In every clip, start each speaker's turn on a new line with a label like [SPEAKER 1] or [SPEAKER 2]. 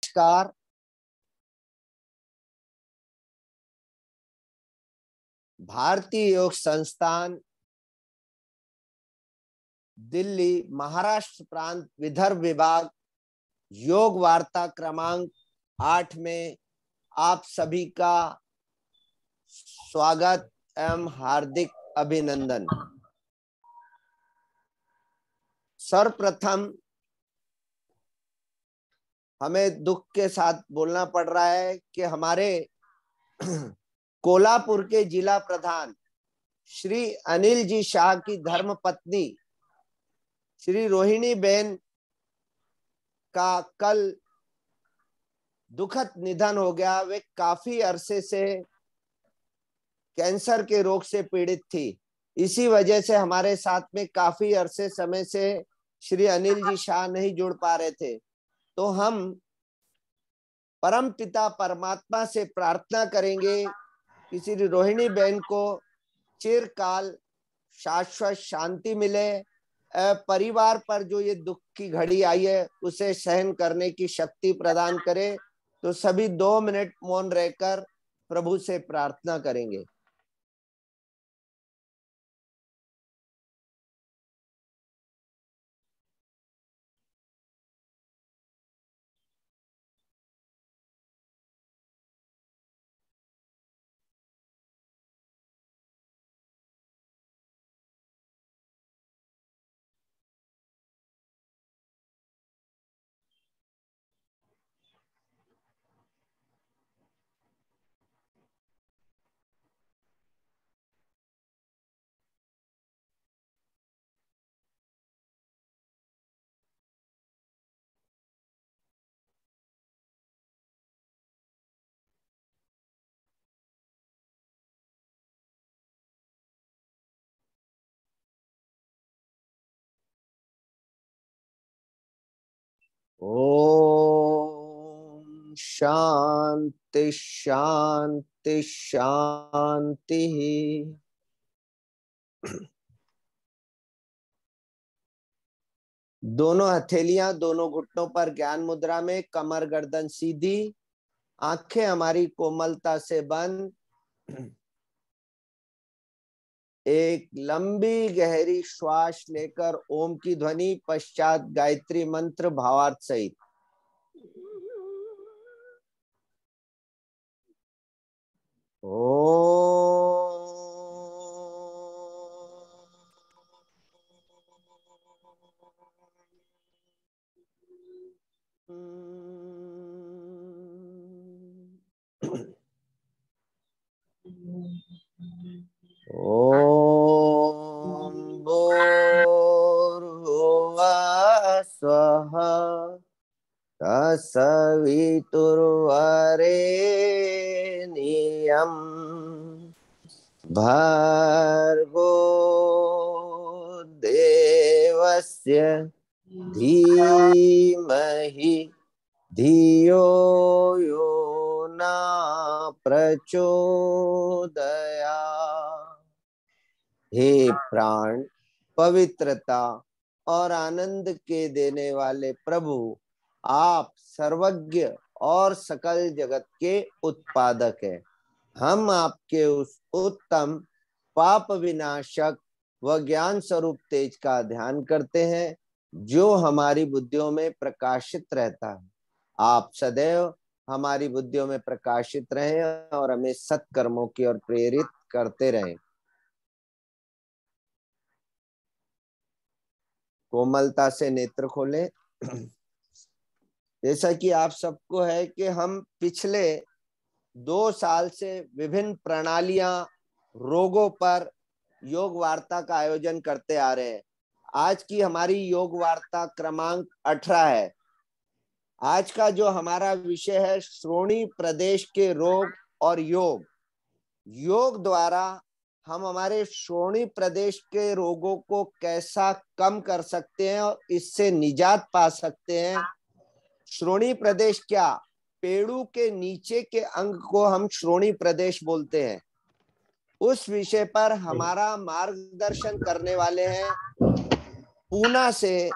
[SPEAKER 1] नमस्कार। भारतीय योग संस्थान दिल्ली महाराष्ट्र प्रांत विदर्भ विभाग योग वार्ता क्रमांक 8 में आप सभी का स्वागत एवं हार्दिक अभिनंदन। सर्वप्रथम हमें दुख के साथ बोलना पड़ रहा है कि हमारे कोल्हापुर के जिला प्रधान श्री अनिल जी शाह की धर्मपत्नी श्री रोहिणी बहन का कल दुखद निधन हो गया। वे काफी अरसे से कैंसर के रोग से पीड़ित थी। इसी वजह से हमारे साथ में काफी अरसे समय से श्री अनिल जी शाह नहीं जुड़ पा रहे थे। तो हम परम पिता परमात्मा से प्रार्थना करेंगे कि श्री रोहिणी बहन को चिरकाल शाश्वत शांति मिले, परिवार पर जो ये दुख की घड़ी आई है उसे सहन करने की शक्ति प्रदान करे। तो सभी 2 मिनट मौन रहकर प्रभु से प्रार्थना करेंगे। ओम शांति शांति शांति। दोनों हथेलियां दोनों घुटनों पर ज्ञान मुद्रा में, कमर गर्दन सीधी, आंखें हमारी कोमलता से बंद। एक लंबी गहरी श्वास लेकर ओम की ध्वनि पश्चात गायत्री मंत्र भावार्थ सहित। ओम भूर्भुवः स्वः तत्सवितुर्वरेण्यं भर्गो देवस्य धीमहि धियो यो न प्रचोदयात्। हे प्राण, पवित्रता और आनंद के देने वाले प्रभु, आप सर्वज्ञ और सकल जगत के उत्पादक हैं। हम आपके उस उत्तम पाप विनाशक व ज्ञान स्वरूप तेज का ध्यान करते हैं जो हमारी बुद्धियों में प्रकाशित रहता है। आप सदैव हमारी बुद्धियों में प्रकाशित रहें और हमें सत्कर्मों की ओर प्रेरित करते रहें। कोमलता से नेत्र खोलें। जैसा कि आप सबको है कि हम पिछले 2 साल से विभिन्न प्रणालियां, रोगों पर योग वार्ता का आयोजन करते आ रहे हैं। आज की हमारी योग वार्ता क्रमांक 18 है। आज का जो हमारा विषय है श्रोणी प्रदेश के रोग और योग। योग द्वारा हम हमारे श्रोणी प्रदेश के रोगों को कैसा कम कर सकते हैं और इससे निजात पा सकते हैं। श्रोणी प्रदेश क्या? पेड़ू के नीचे के अंग को हम श्रोणी प्रदेश बोलते हैं। उस विषय पर हमारा मार्गदर्शन करने वाले हैं पूना से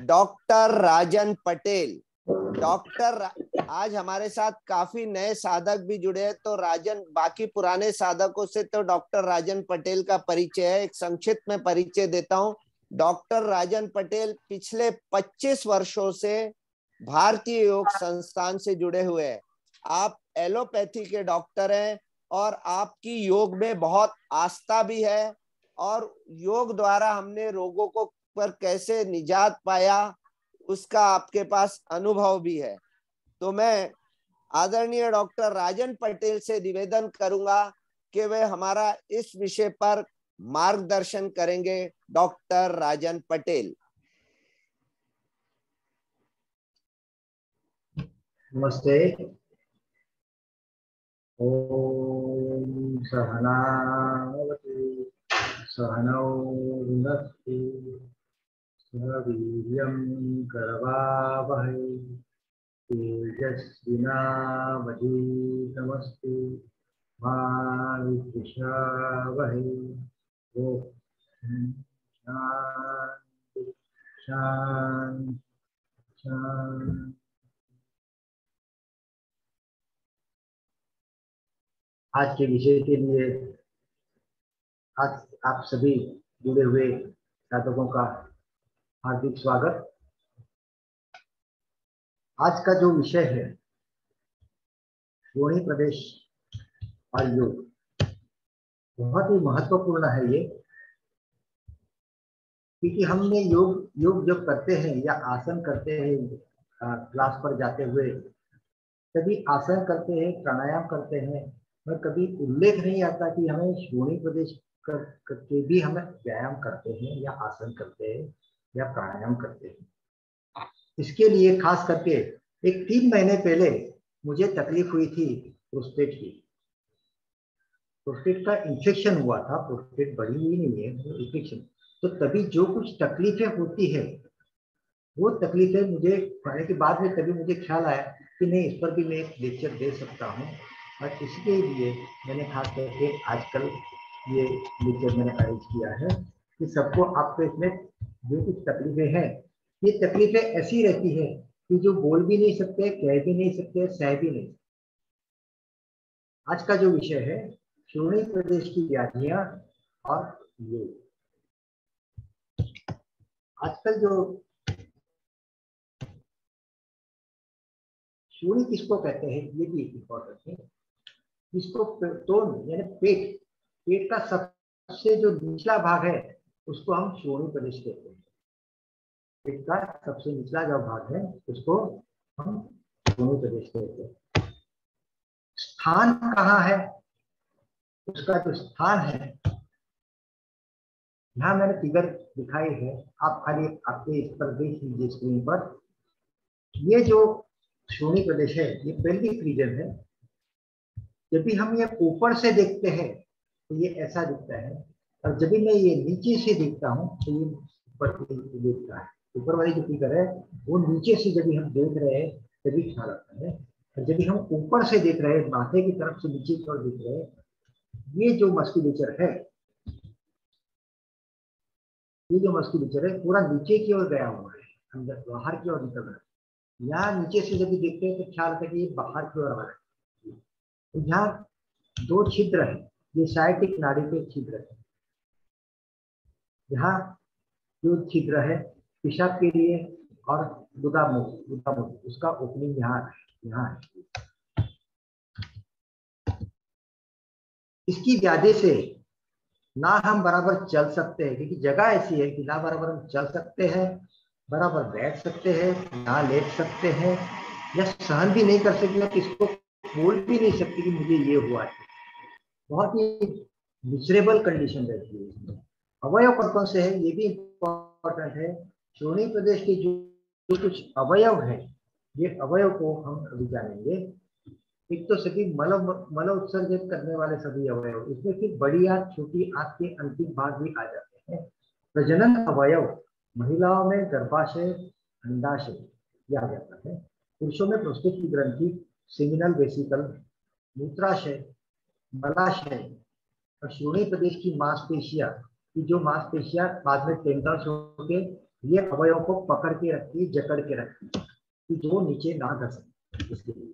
[SPEAKER 1] डॉक्टर राजन पटेल। डॉक्टर आज हमारे साथ काफी नए साधक भी जुड़े हैं, तो राजन, बाकी पुराने साधकों से तो डॉक्टर राजन पटेल का परिचय है, एक संक्षिप्त में परिचय देता हूं। डॉक्टर राजन पटेल पिछले 25 वर्षों से भारतीय योग संस्थान से जुड़े हुए हैं। आप एलोपैथी के डॉक्टर हैं और आपकी योग में बहुत आस्था भी है, और योग द्वारा हमने रोगों को पर कैसे निजात पाया उसका आपके पास अनुभव भी है। तो मैं आदरणीय डॉक्टर राजन पटेल से निवेदन करूंगा कि वे हमारा इस विषय पर मार्गदर्शन करेंगे। डॉक्टर राजन पटेल।
[SPEAKER 2] नमस्ते। ओम सहनावतु सहनौ भुनक्तु सह वीर्यं करवावहै तेजस्विनावधीतमस्तु मा विद्विषावहै। ओम शांति शांति शांति। आज के विषय के लिए आज आप सभी जुड़े हुए साधकों का हार्दिक स्वागत। आज का जो विषय है श्रोणी प्रदेश और योग, बहुत ही महत्वपूर्ण है ये, क्योंकि हमने योग जब करते हैं या आसन करते हैं क्लास पर जाते हुए, कभी आसन करते हैं, प्राणायाम करते हैं, पर कभी उल्लेख नहीं आता कि हमें श्रोणी प्रदेश करके भी हमें व्यायाम करते हैं या आसन करते हैं या प्राणायाम करते हैं। इसके लिए खास करके एक 3 महीने पहले मुझे तकलीफ हुई थी प्रोस्टेट की। प्रोस्टेट का इन्फेक्शन हुआ था, प्रोस्टेट बढ़ी हुई नहीं है, वो इन्फेक्शन। तो तभी जो कुछ तकलीफें होती है, वो तकलीफें मुझे पढ़ने के बाद में तभी मुझे ख्याल आया कि नहीं, इस पर भी मैं एक लेक्चर दे सकता हूँ। और इसके लिए मैंने खास करके आजकल ये लेक्चर मैंने अरेंज किया है कि सबको आपको इसमें जो कुछ तकलीफें हैं, ये तकलीफें ऐसी रहती है कि जो बोल भी नहीं सकते, कह भी नहीं सकते, सह भी नहीं। आज का जो विषय है श्रोणी प्रदेश की व्याधियां और योग। आजकल जो श्रोणी किसको कहते हैं ये भी इम्पोर्टेंट है। इसको तोन यानी पेट का सबसे जो निचला भाग है उसको हम श्रोणी प्रदेश कहते हैं। पेट का सबसे निचला जो भाग है उसको हम श्रोणी प्रदेश कहते हैं। स्थान कहाँ है, उसका जो स्थान है, यहाँ मैंने फिगर दिखाई है, आप खाली आपके इस पर देख लीजिए स्क्रीन पर। ये जो श्रोणी प्रदेश है ये पेल्विक रीजन है। जब भी हम ये ऊपर से देखते हैं तो ये ऐसा दिखता है, और जब भी मैं ये नीचे से देखता हूँ तो ये ऊपर दिखता है। ऊपर वाली जो फिगर है वो नीचे से जब भी हम देख रहे हैं तभी ख्याल आता है, और जब भी हम ऊपर से देख रहे हैं, माथे की तरफ से नीचे की ओर देख रहे हैं, ये जो मस्कुलेचर है, ये जो मस्कुलेचर है पूरा नीचे की ओर गया हुआ है, अंदर बाहर की ओर निकल रहा है। यहाँ नीचे से जब भी देखते हैं तो ख्याल आता है कि ये बाहर की ओर आ रहा है। तो यहाँ 2 छिद्र है, ये साइटिक नाड़ी के छिद्र है। यहाँ जो छिद्र है पेशाब के लिए और दुगामुख उसका ओपनिंग यहाँ है। इसकी वजह से ना हम बराबर चल सकते हैं, क्योंकि जगह ऐसी है कि ना बराबर हम चल सकते हैं, बराबर बैठ सकते हैं, ना लेट सकते हैं, या सहन भी नहीं कर सकते, किसको बोल भी नहीं सकते कि मुझे ये हुआ है। बहुत ही मिजरेबल कंडीशन रहती है इसमें। अवयव कौन से है ये भी इम्पोर्टेंट है। श्रोणी प्रदेश के जो कुछ अवयव है, ये अवयव को हम अभी जानेंगे। एक तो सभी मल उत्सर्जित करने वाले सभी अवयव, इसमें फिर बड़ी आंत, छोटी आंत के अंतिम भाग भी आ जाते हैं। प्रजनन अवयव महिलाओं में गर्भाशय, अंडाशय ये आ जाता है। पुरुषों में प्रोस्टेट की ग्रंथि, सेमिनल वेसिकल, मूत्राशय, मलाशय, और श्रोणी प्रदेश की मांसपेशियां, की जो मांसपेशियां बाद में टेंडर्स होके ये अवयव को पकड़ के रखती है, जकड़ के रखती है। कि जो नीचे ना धर सके। इसके लिए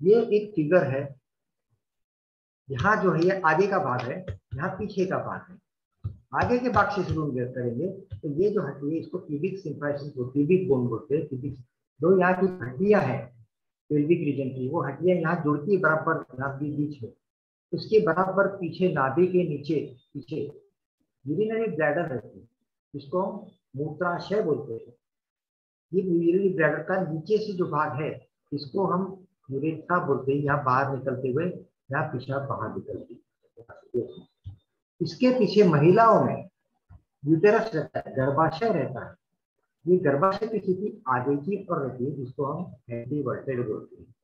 [SPEAKER 2] ये एक फिगर है। यहाँ जो है ये आगे का भाग है, यहाँ पीछे का भाग है। आगे के भाग से शुरू करेंगे तो ये जो हड्डी है इसको क्यूबिक सिम्फाइसिस को क्यूबिक बोन बोलते हैं। क्यूबिक जो यहाँ की हड्डियां है पेल्विक रीजन की, वो हड्डियां यहाँ जुड़ती है बराबर यहाँ बीच में। उसके बराबर पीछे नाभि के नीचे पीछे यूरिनरी ब्लैडर रहती है, जिसको हम मूत्राशय बोलते हैं। ये यूरिनरी ब्लैडर का नीचे से जो भाग है इसको हम यूरेथ्रा बोलते हैं। यहाँ बाहर निकलते हुए यहाँ पेशाब बाहर निकलती है। इसके पीछे महिलाओं में यूटेरस रहता है, गर्भाशय रहता है। ये गर्भाशय की स्थिति आगे की ओर रहती है, जिसको हम एंटीवर्टेड बोलते हैं।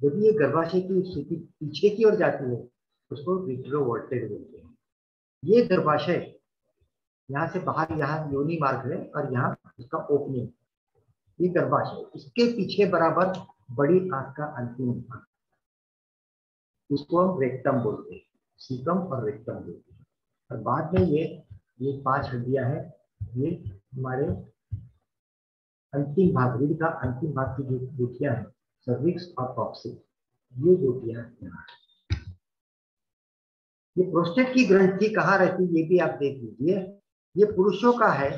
[SPEAKER 2] जब ये गर्भाशय की स्थिति पीछे की ओर जाती है उसको रिट्रोवर्टेड बोलते हैं। ये गर्भाशय यहाँ से बाहर, यहाँ योनि मार्ग है और यहाँ इसका ओपनिंग, ये गर्भाशय। इसके पीछे बराबर बड़ी आंख का अंतिम भाग, इसको हम रेक्टम बोलते हैं। सीकम और रेक्टम बोलते हैं। और बाद में ये 5 हड्डियां हैं, ये हमारे अंतिम भाग, रीढ़ का अंतिम भाग की जो गुठियां हैं, सर्विक्स और कॉक्सिक्स, ये गुठियां यहाँ। ये प्रोस्टेट की ग्रंथि कहाँ रहती है ये भी आप देख लीजिए। ये पुरुषों का है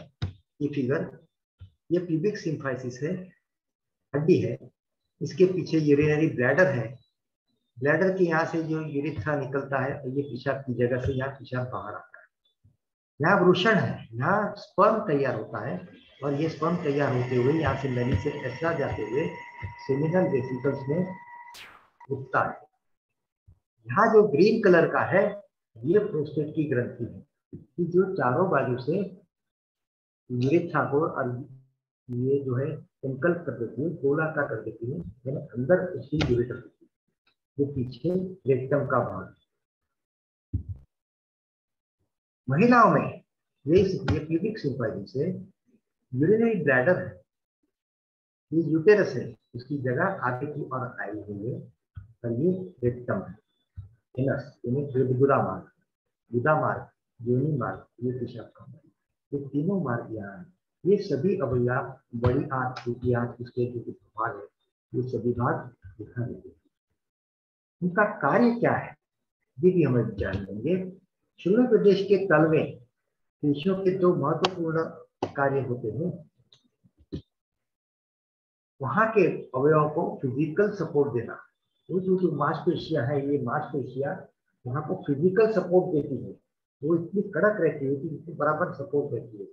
[SPEAKER 2] ये फिगर। ये प्यूबिक सिम्फाइसिस है, हड्डी है। इसके पीछे यूरिनरी ब्लैडर है। ब्लैडर के यहाँ से जो यूरिथ्रा निकलता है और ये पेशाब की जगह से यहाँ पेशाब बाहर आता है। यहाँ वृषण है, यहाँ स्पर्म तैयार होता है और ये स्पर्म तैयार होते हुए यहाँ से नली से ऐसा जाते हुए सेमिनल वेसिकल्स में उठता है। यहाँ जो ग्रीन कलर का है ये प्रोस्टेट की ग्रंथि है, कि जो चारों बाजू से यूरिथ्रा को और ये जो है संकल्प कर देती है, गोलाकार कर देती है, यानी अंदर उसकी यूरिथ्रा होती है। जो पीछे रेक्टम का भाग। महिलाओं में ये प्यूबिक सिम्फाइसिस है, यूरिनरी ब्लैडर है, ये यूटेरस है, उसकी जगह आगे की ओर आई हुई है और ये रेक्टम है। एनस यानी गुदा मार्ग, गुदा मार्ग, योनि मार्ग, ये पेशाब का मार्ग, ये तीनों मार्ग यहाँ है। ये सभी अवयव, बड़ी आंत, छोटी आंत, इसके जो भाग है, ये सभी भाग दिखा देते हैं। उनका कार्य क्या है ये भी हम जान लेंगे। शून्य प्रदेश के तल में पेशियों के 2 महत्वपूर्ण कार्य होते हैं। वहां के अवयवों को फिजिकल सपोर्ट देना। वो जो मांसपेशियां है, ये मांसपेशियां वहां को फिजिकल सपोर्ट देती है। वो इतनी कड़क रहती है कि इसको बराबर सपोर्ट देती है।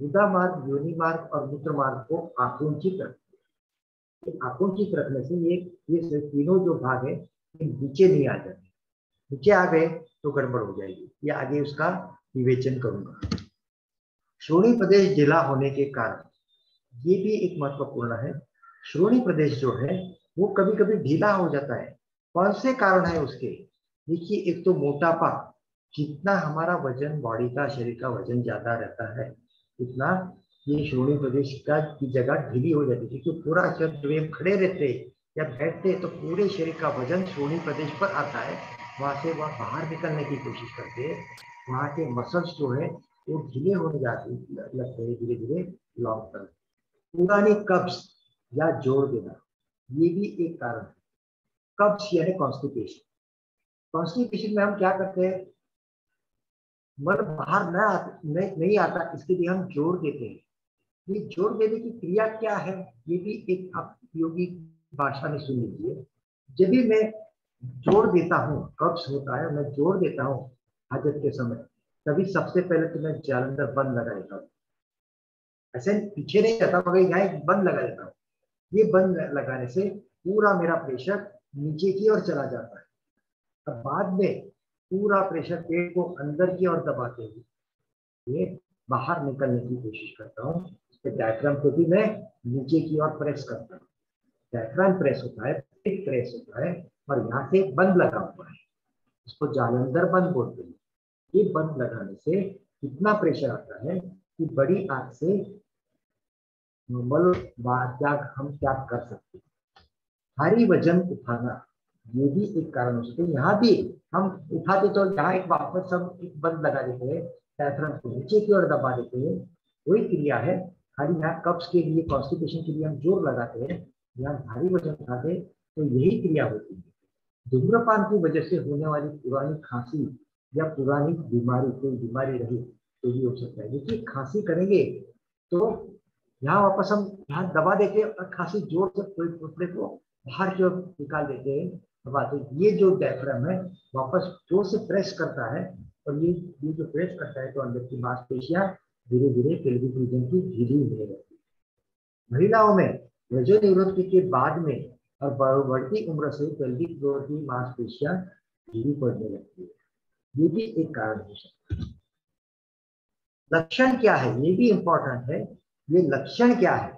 [SPEAKER 2] गुदा मार्ग, योनि मार्ग और मूत्र मार्ग को आकुंचित रखती है। आकुंचित रखने से ये तीनों जो भाग है नीचे नहीं आ जाते। नीचे आ गए तो गड़बड़ हो जाएगी। ये आगे उसका विवेचन करूंगा। श्रोणी प्रदेश ढीला होने के कारण ये भी एक महत्वपूर्ण है। श्रोणी प्रदेश जो है वो कभी कभी ढीला हो जाता है। कौन से कारण है उसके? देखिए, एक तो मोटापा। जितना हमारा वजन, बॉडी का, शरीर का वजन ज्यादा रहता है उतना ये श्रोणी प्रदेश की जगह ढीली हो जाती है। क्योंकि पूरा जब हम खड़े रहते या बैठते तो पूरे शरीर का वजन श्रोणी प्रदेश पर आता है। वहां से वह बाहर निकलने की कोशिश करते हैं। वहां के मसल्स जो है वो ढीले होने लगते हैं धीरे धीरे लॉन्ग टर्म। पुरानी कब्ज या जोड़ देना, ये भी एक कारण है। कब्ज यानी कॉन्स्टिपेशन। कॉन्स्टिपेशन में हम क्या करते हैं, मल बाहर नहीं आता, इसके लिए हम जोड़ देते हैं। ये जोड़ देने की क्रिया क्या है ये भी एक आप उपयोगी भाषा में सुन लीजिए। जब भी मैं जोड़ देता हूँ, कब्ज होता है, मैं जोड़ देता हूँ हाजत के समय, तभी सबसे पहले तो मैं जालंधर बंद लगा देता हूँ। ऐसे पीछे नहीं जाता, मगर यहाँ एक बंद लगा देता हूँ। ये बंद लगाने से पूरा मेरा प्रेशर नीचे की ओर चला जाता है। अब बाद में पूरा प्रेशर पेट को अंदर की ओर दबाते हुए ये बाहर निकलने की कोशिश करता हूँ। इसके डायफ्राम को भी मैं नीचे की ओर प्रेस करता हूँ। डायफ्राम प्रेस होता है, पेट प्रेस होता है और यहाँ से बंद लगा हुआ है, इसको जालंधर बंद बोलते हैं। ये बंद लगाने से इतना प्रेशर आता है कि बड़ी आंख से नॉर्मल त्याग हम त्याग कर सकते हैं। भारी वजन उठाना ये भी एक कारण हो सकते हैं। यहाँ भी हम उठाते तो यहाँ एक वापस हम एक बंद लगा देते हैं, डायफ्राम को नीचे की ओर दबा देते हैं, वही क्रिया है। खाली यहाँ कब्ज के लिए, कॉन्स्टिपेशन के लिए हम जोर लगाते हैं, यहाँ भारी वजन उठाते तो यही क्रिया होती है। धूम्रपान की वजह से होने वाली पुरानी खांसी या पुरानी बीमारी, कोई बीमारी रही तो भी हो सकता है। देखिए खांसी करेंगे तो यहाँ वापस हम यहाँ दबा देते हैं और खांसी जोर से कोई फेफड़े को बाहर की ओर निकाल देते हैं, दबाते। ये जो डायफ्राम है वापस जोर से प्रेस करता है, और ये जो प्रेस करता है तो अंदर की मांसपेशियां धीरे धीरे पेल्विक रीजन की ढीली होने लगती है। महिलाओं में रजोनिवृत्ति के बाद में और बढ़ती उम्र से पेल्विक फ्लोर की मांसपेशियां ढीली पड़ने लगती है, ये भी एक कारण हो सकता है। लक्षण क्या है ये भी इंपॉर्टेंट है। ये लक्षण क्या है?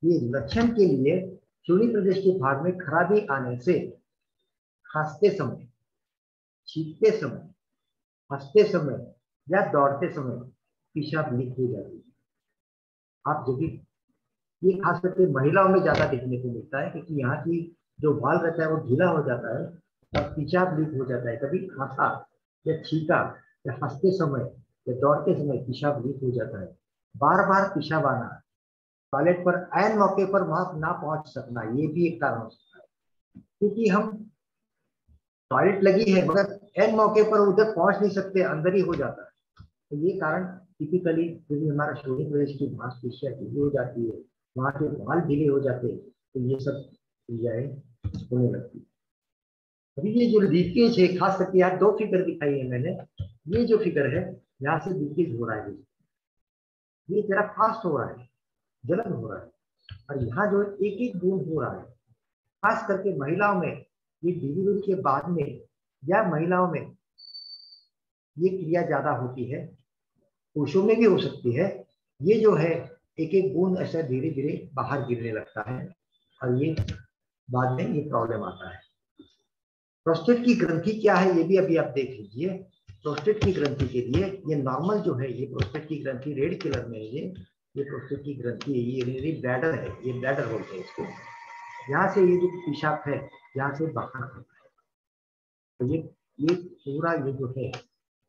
[SPEAKER 2] ये लक्षण के लिए चूड़ी प्रदेश के भाग में खराबी आने से खांसते समय, छींकते समय, हंसते समय या दौड़ते समय पेशाब लीक हो जाती है। आप जब भी, ये खास करके महिलाओं में ज्यादा देखने को मिलता है, क्योंकि यहाँ की जो बाल रहता है वो ढीला हो जाता है और पेशाब लीक हो जाता है। कभी खांसा या छींका या हंसते समय या दौड़ते समय पेशाब लीक हो जाता है। बार बार पेशाब आना, टॉयलेट पर ऐन मौके पर वहां ना पहुंच सकना, ये भी एक कारण हो सकता है। क्योंकि हम टॉयलेट लगी है मगर ऐन मौके पर उधर पहुंच नहीं सकते, अंदर ही हो जाता है। तो ये कारण टिपिकली यदि हमारा शोधि प्रदेश की मांसपेशियां ढीली हो जाती है, वहां के बाल ढीले हो जाते हैं, तो ये सब क्रियाएं होने लगती है। अभी ये जो लीकेज है, खास करके यहाँ दो फिगर दिखाई है मैंने। ये जो फिगर है यहाँ से लीकेज हो रहा है, ये जरा फास्ट हो रहा है, जलन हो रहा है, और यहाँ जो एक एक बूंद हो रहा है, खास करके महिलाओं में ये डिलीवरी के बाद में या महिलाओं में ये क्रिया ज्यादा होती है, पुरुषों में भी हो सकती है। ये जो है एक एक बूंद ऐसा धीरे धीरे बाहर गिरने लगता है और ये बाद में ये प्रॉब्लम आता है। प्रोस्टेट की ग्रंथि क्या है ये भी अभी आप देख लीजिए। प्रोस्टेट की ग्रंथि के लिए ये नॉर्मल जो है, ये प्रोस्टेट की ग्रंथि रेड कलर में है, ये प्रोस्टेट की ग्रंथि है, ये ब्लैडर है, ये ब्लैडर बोलते हैं इसको। यहाँ से ये जो पेशाब है यहाँ से बाहर आता है, तो ये पूरा ये जो है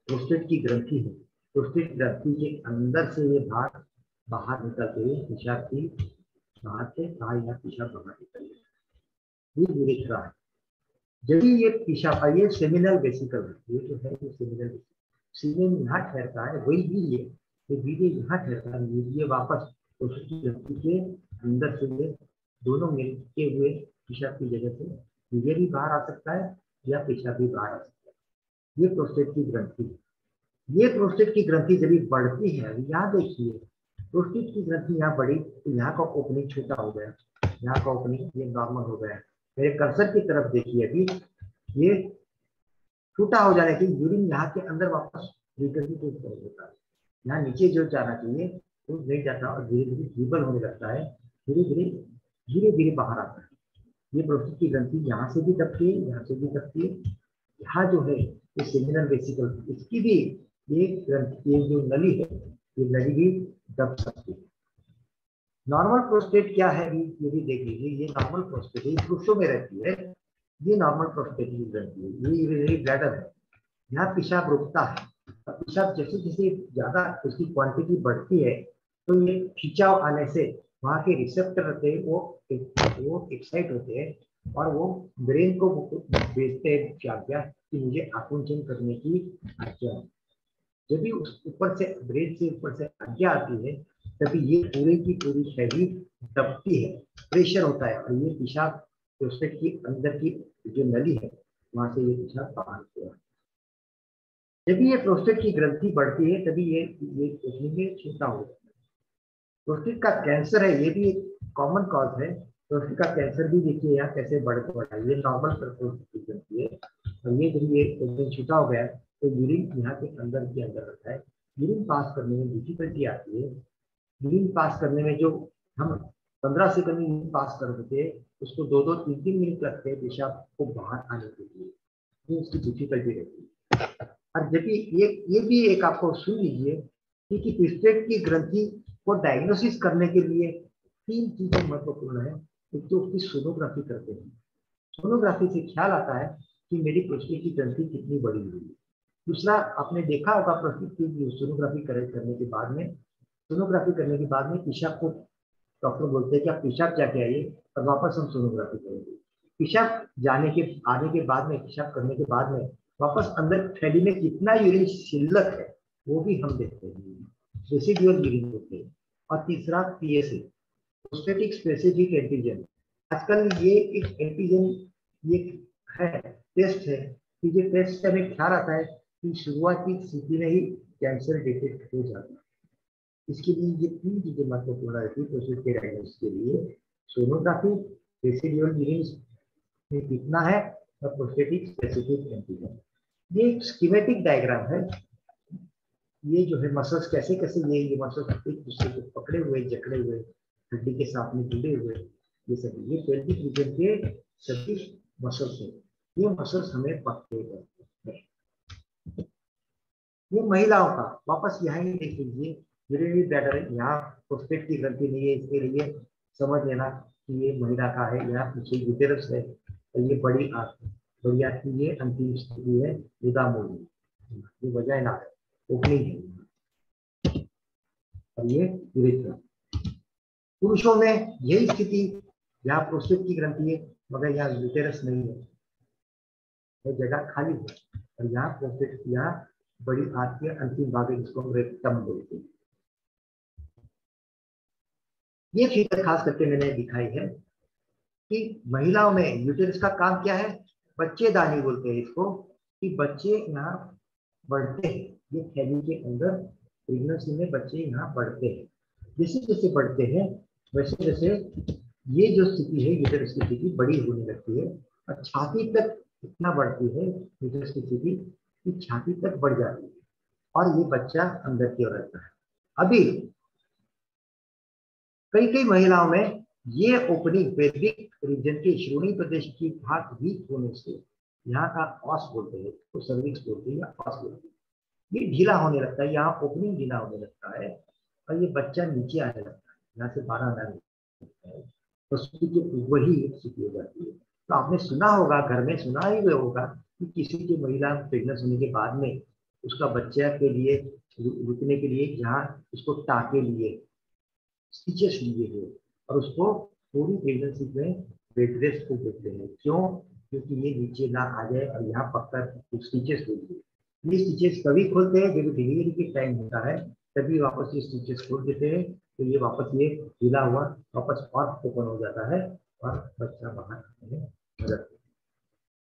[SPEAKER 2] प्रोस्टेट की ग्रंथि है। प्रोस्टेट ग्रंथि के अंदर से ये भाग बाहर निकलते हुए पेशाब की बाहर से बाहर या पेशाब बाहर निकल ये दिख रहा है। जब ये पेशाब, ये सेमिनल वेसिकल है, ये जो है ये सेमिनल वेसिकल, सीमेन यहाँ ठहरता है, वही वीर्य यहाँ ठहरता है। ये वापस प्रोस्टेट की ग्रंथि के अंदर से ये दोनों मिलते हुए पेशाब की जगह से वीर्य भी बाहर आ सकता है या पेशाब भी बाहर आ सकता है। ये प्रोस्टेट की ग्रंथि है। ये प्रोस्टेट की ग्रंथि जब बढ़ती है, यहाँ देखिए प्रोस्टेट की ग्रंथि यहाँ बढ़ी तो यहाँ का ओपनिंग छोटा हो गया, यहाँ का ओपनिंग ये नॉर्मल हो गया। मेरे कर्सर की तरफ देखिए, अभी ये छोटा हो जाने के यूरिन यहाँ के अंदर वापस रिकर्सिव होता है, यहाँ नीचे जो जाना चाहिए वो नहीं जाता और धीरे धीरे ड्रिबल होने लगता है, धीरे धीरे बाहर आता है। ये प्रोस्टेट की ग्रंथि यहाँ से भी दबती है, यहाँ से भी दबती है। यहाँ जो है ये सेमिनल वेसिकल, इसकी भी एक ग्रंथि, ये जो नली है ये नली भी दब सकती है। नॉर्मल प्रोस्टेट क्या है ये भी देख लीजिए। ये नॉर्मल प्रोस्टेट है, पुरुषों में रहती है, ये नॉर्मल प्रोस्टेट की ग्रंथि है, ये ब्लैडर है। यहाँ पेशाब रुकता है, पेशाब जैसे जैसे ज्यादा उसकी क्वांटिटी बढ़ती है तो ये खिंचाव आने से वहाँ के रिसेप्टर रहते हैं वो एक्साइट होते हैं और वो ब्रेन को भेजते हैं क्या कि मुझे आकुंचन करने की आज्ञा। जब भी उस ऊपर से ब्रेन से ऊपर से आज्ञा आती है तभी ये पूरे की पूरी शरीर दबती है, प्रेशर होता है और ये पेशाब प्रोस्टेट की अंदर की जो नली है वहां से ये पेशाब बाहर होता है। जब ये प्रोस्टेट की ग्रंथि बढ़ती है तभी ये ओपनिंग में छोटा हो जाता है। प्रोस्टेट का कैंसर है, ये भी एक कॉमन कॉज है। प्रोस्टेट का कैंसर भी देखिए यहाँ कैसे बढ़ता है, ये नॉर्मल प्रोस्टेट की ग्रंथि है और ये जब ये ओपनिंग छोटा हो गया तो यूरिन यहाँ के अंदर रहता है। यूरिन पास करने में डिफिकल्टी आती है। यूरिन पास करने में जो हम 15 सेकंड में यूरिन पास कर देते हैं उसको 2-2, 3-3 मिनट लगते हैं पेशाब को बाहर आने के लिए, ये उसकी डिफिकल्टी रहती है। और जब ये भी एक आपको सुन लीजिए कि प्रोस्टेट की ग्रंथि को डायग्नोसिस करने के लिए 3 चीजें महत्वपूर्ण है। एक तो उसकी सोनोग्राफी करते हैं, सोनोग्राफी से ख्याल आता है कि मेरी प्रोस्टेट की ग्रंथि कितनी बड़ी हुई है। दूसरा, आपने देखा होगा प्रोस्टेट की सोनोग्राफी करने के बाद में सोनोग्राफी करने के बाद में पेशाब को डॉक्टर बोलते हैं कि आप पेशाब जाके आइए और वापस हम सोनोग्राफी करेंगे। पेशाब आने के बाद में, पेशाब करने के बाद में वापस अंदर थैली में कितना यूरिन शिल्लक है वो भी हम देखते हैं, रेसिडुअल यूरिन होते हैं। और तीसरा पीएसए, प्रोस्टेटिक स्पेसिफिक एंटीजन। आजकल ये एक एंटीजन ये है, टेस्ट है कि ये टेस्ट से हमें ख्याल आता है कि शुरुआती स्थिति में ही कैंसर डिटेक्ट हो जाता है। इसके लिए ये 3 चीजें महत्वपूर्ण रहती है प्रोस्टेट के डायग्नोसिस के लिए: सोनोग्राफी, रेसिडुअल यूरिन में कितना है, और प्रोस्टेटिक स्पेसिफिक एंटीजन। ये एक स्कीमेटिक डायग्राम है। ये जो है मसल्स कैसे कैसे ये मसल्स एक दूसरे को पकड़े हुए, जकड़े हुए, हड्डी के साथ में जुड़े हुए, ये सभी, ये पेल्विक रीजन के सभी मसल्स हैं। ये मसल्स हमें पकड़े करते हैं। ये महिलाओं का, वापस यहाँ ही देख लीजिए, यूरिनरी ब्लैडर है, यहाँ प्रोस्टेट की ग्रंथि नहीं है, इसके लिए समझ लेना कि ये महिला का है। यहाँ पीछे यूटेरस है और ये बड़ी आंत, बड़ी आंत की ये अंतिम स्थिति है, युदामोनी, ये वजाइना है, ओपनिंग है, और ये यूरेथ्रा। पुरुषों में यही स्थिति, यहाँ प्रोस्टेट की ग्रंथि है मगर यहाँ यूटेरस नहीं है, ये जगह खाली है, और यहाँ प्रोस्टेट, यहाँ बड़ी आंत के अंतिम भाग है जिसको हम रेक्टम बोलते हैं। ये फिगर खास करके मैंने दिखाई है कि महिलाओं में यूटेरस का काम क्या है, बच्चेदानी बोलते हैं इसको, कि बच्चे यहाँ बढ़ते हैं। ये थैली के अंदर प्रेगनेंसी में बच्चे यहाँ बढ़ते हैं। जैसे जैसे बढ़ते हैं वैसे वैसे ये जो स्थिति है यूटेरस की स्थिति बड़ी होने लगती है, और छाती तक इतना बढ़ती है यूटेरस की स्थिति कि छाती तक बढ़ जाती है, और ये बच्चा अंदर की ओर रहता है। अभी कई महिलाओं में ये ओपनिंग पेल्विक रीजन के श्रोणी प्रदेश की भाग वीक होने से, यहाँ का ऑस बोलते हैं तो सर्विक्स बोलते हैं या ऑस बोलते हैं, ये ढीला होने लगता है, यहाँ ओपनिंग ढीला होने लगता है और ये बच्चा नीचे आने लगता है, यहाँ से बाहर आने लगता है, तो वही स्थिति हो जाती है। तो आपने सुना होगा, घर में सुना ही होगा कि किसी की महिला प्रेग्नेंट होने के बाद में उसका बच्चा के लिए रुकने के लिए यहाँ उसको टाके लिए, स्टिचेस लिए हुए, और उसको पूरी प्रेगनेंसी में बेड रेस्ट को देते हैं। क्यों? क्योंकि ये नीचे ना आ जाए और यहाँ पक्का स्टिचेस हो जाए। ये स्टिचेस कभी खोलते हैं जब डिलीवरी के टाइम होता है, तभी वापस ये स्टिचेस खोल देते हैं, तो ये वापस ये ढीला हुआ वापस और ओपन हो जाता है और बच्चा बाहर आने में मदद।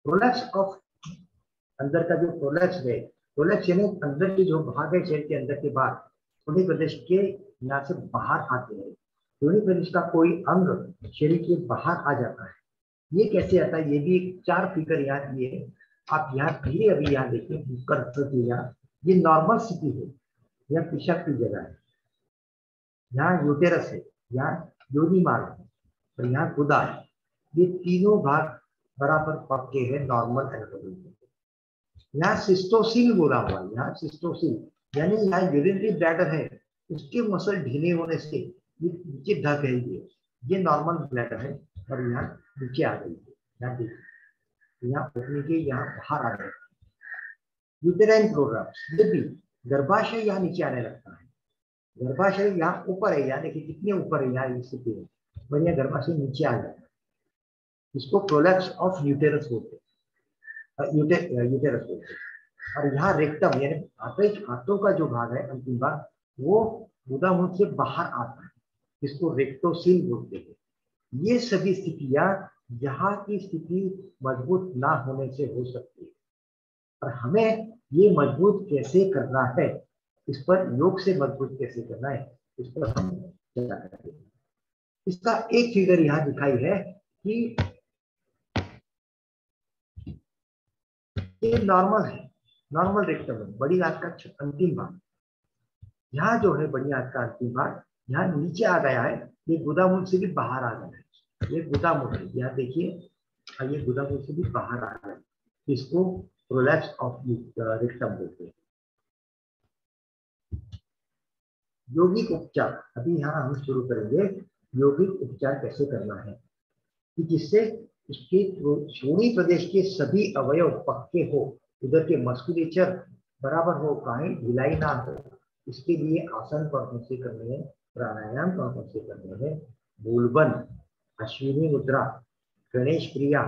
[SPEAKER 2] प्रोलैप्स ऑफ अंदर का जो प्रोलैप्स है, प्रोलैप्स यानी अंदर की जो भाग है शरीर के अंदर के बाद श्रोणी प्रदेश के यहाँ से बाहर आते हैं। श्रोणी प्रदेश का कोई अंग शरीर के बाहर आ जाता है। ये कैसे आता है, ये भी 4 फिगर यहाँ दिए है। आप यहाँ धीरे अभी यहाँ देखिए, ये नॉर्मल स्थिति है, यह पेशाब की जगह है, यहाँ यूटेरस है, यहाँ योनि मार्ग है और यहाँ गुदा है। ये तीनों भाग बराबर पक्के हैं नॉर्मल एनाटॉमी में। यहाँ सिस्टोसिल बोला हुआ है, यहाँ सिस्टोसिल यानी यहाँ यूरिनरी ब्लैडर है, उसके मसल ढीले होने से ये नीचे ढक गई है। ये नॉर्मल ब्लैडर है और यहाँ नीचे आ गई है, यहाँ देखिए, यहाँ ओपनिंग के यहाँ बाहर आ गए। यूटेराइन प्रोलैप्स, ये भी गर्भाशय यहाँ नीचे आने लगता है, गर्भाशय यहाँ ऊपर है, यहाँ देखिए कितने ऊपर है, यहाँ स्थिति है, और यहाँ गर्भाशय नीचे आ जाता है। इसको प्रोलैप्स ऑफ यूटेरस बोलते हैं, यूटेरस बोलते हैं। और यहाँ रेक्टम यानी हाथों का जो भाग है अंतिम भाग, वो गुदामुख से बाहर आता है, इसको रेक्टोसिल बोलते हैं। ये सभी स्थितियां यहाँ की स्थिति मजबूत ना होने से हो सकती है, और हमें ये मजबूत कैसे करना है, इस पर योग से मजबूत कैसे करना है, इस पर हम चर्चा करेंगे। इसका एक फिगर यहाँ दिखाई है कि ये नॉर्मल है, नॉर्मल रेक्टम है, बड़ी आंत का अंतिम भाग, यहाँ जो है बड़ी आंत का अंतिम भाग यहाँ नीचे आ गया है, ये गुदामुख से भी बाहर आ गया है, ये गुदामुख है, यहाँ देखिए, ये गुदामुख से भी बाहर आ गया है, इसको प्रोलैप्स ऑफ रेक्टम बोलते हैं। यौगिक उपचार, अभी यहाँ हम शुरू करेंगे यौगिक उपचार कैसे करना है कि जिससे उसके श्रोणी प्रदेश के सभी अवयव पक्के हो, उधर के मस्कुलेचर बराबर हो, कहीं ढिलाई ना हो, इसके लिए आसन कौन से करने हैं, प्राणायाम कौन से करने हैं, मूलबन, अश्विनी मुद्रा, गणेश क्रिया,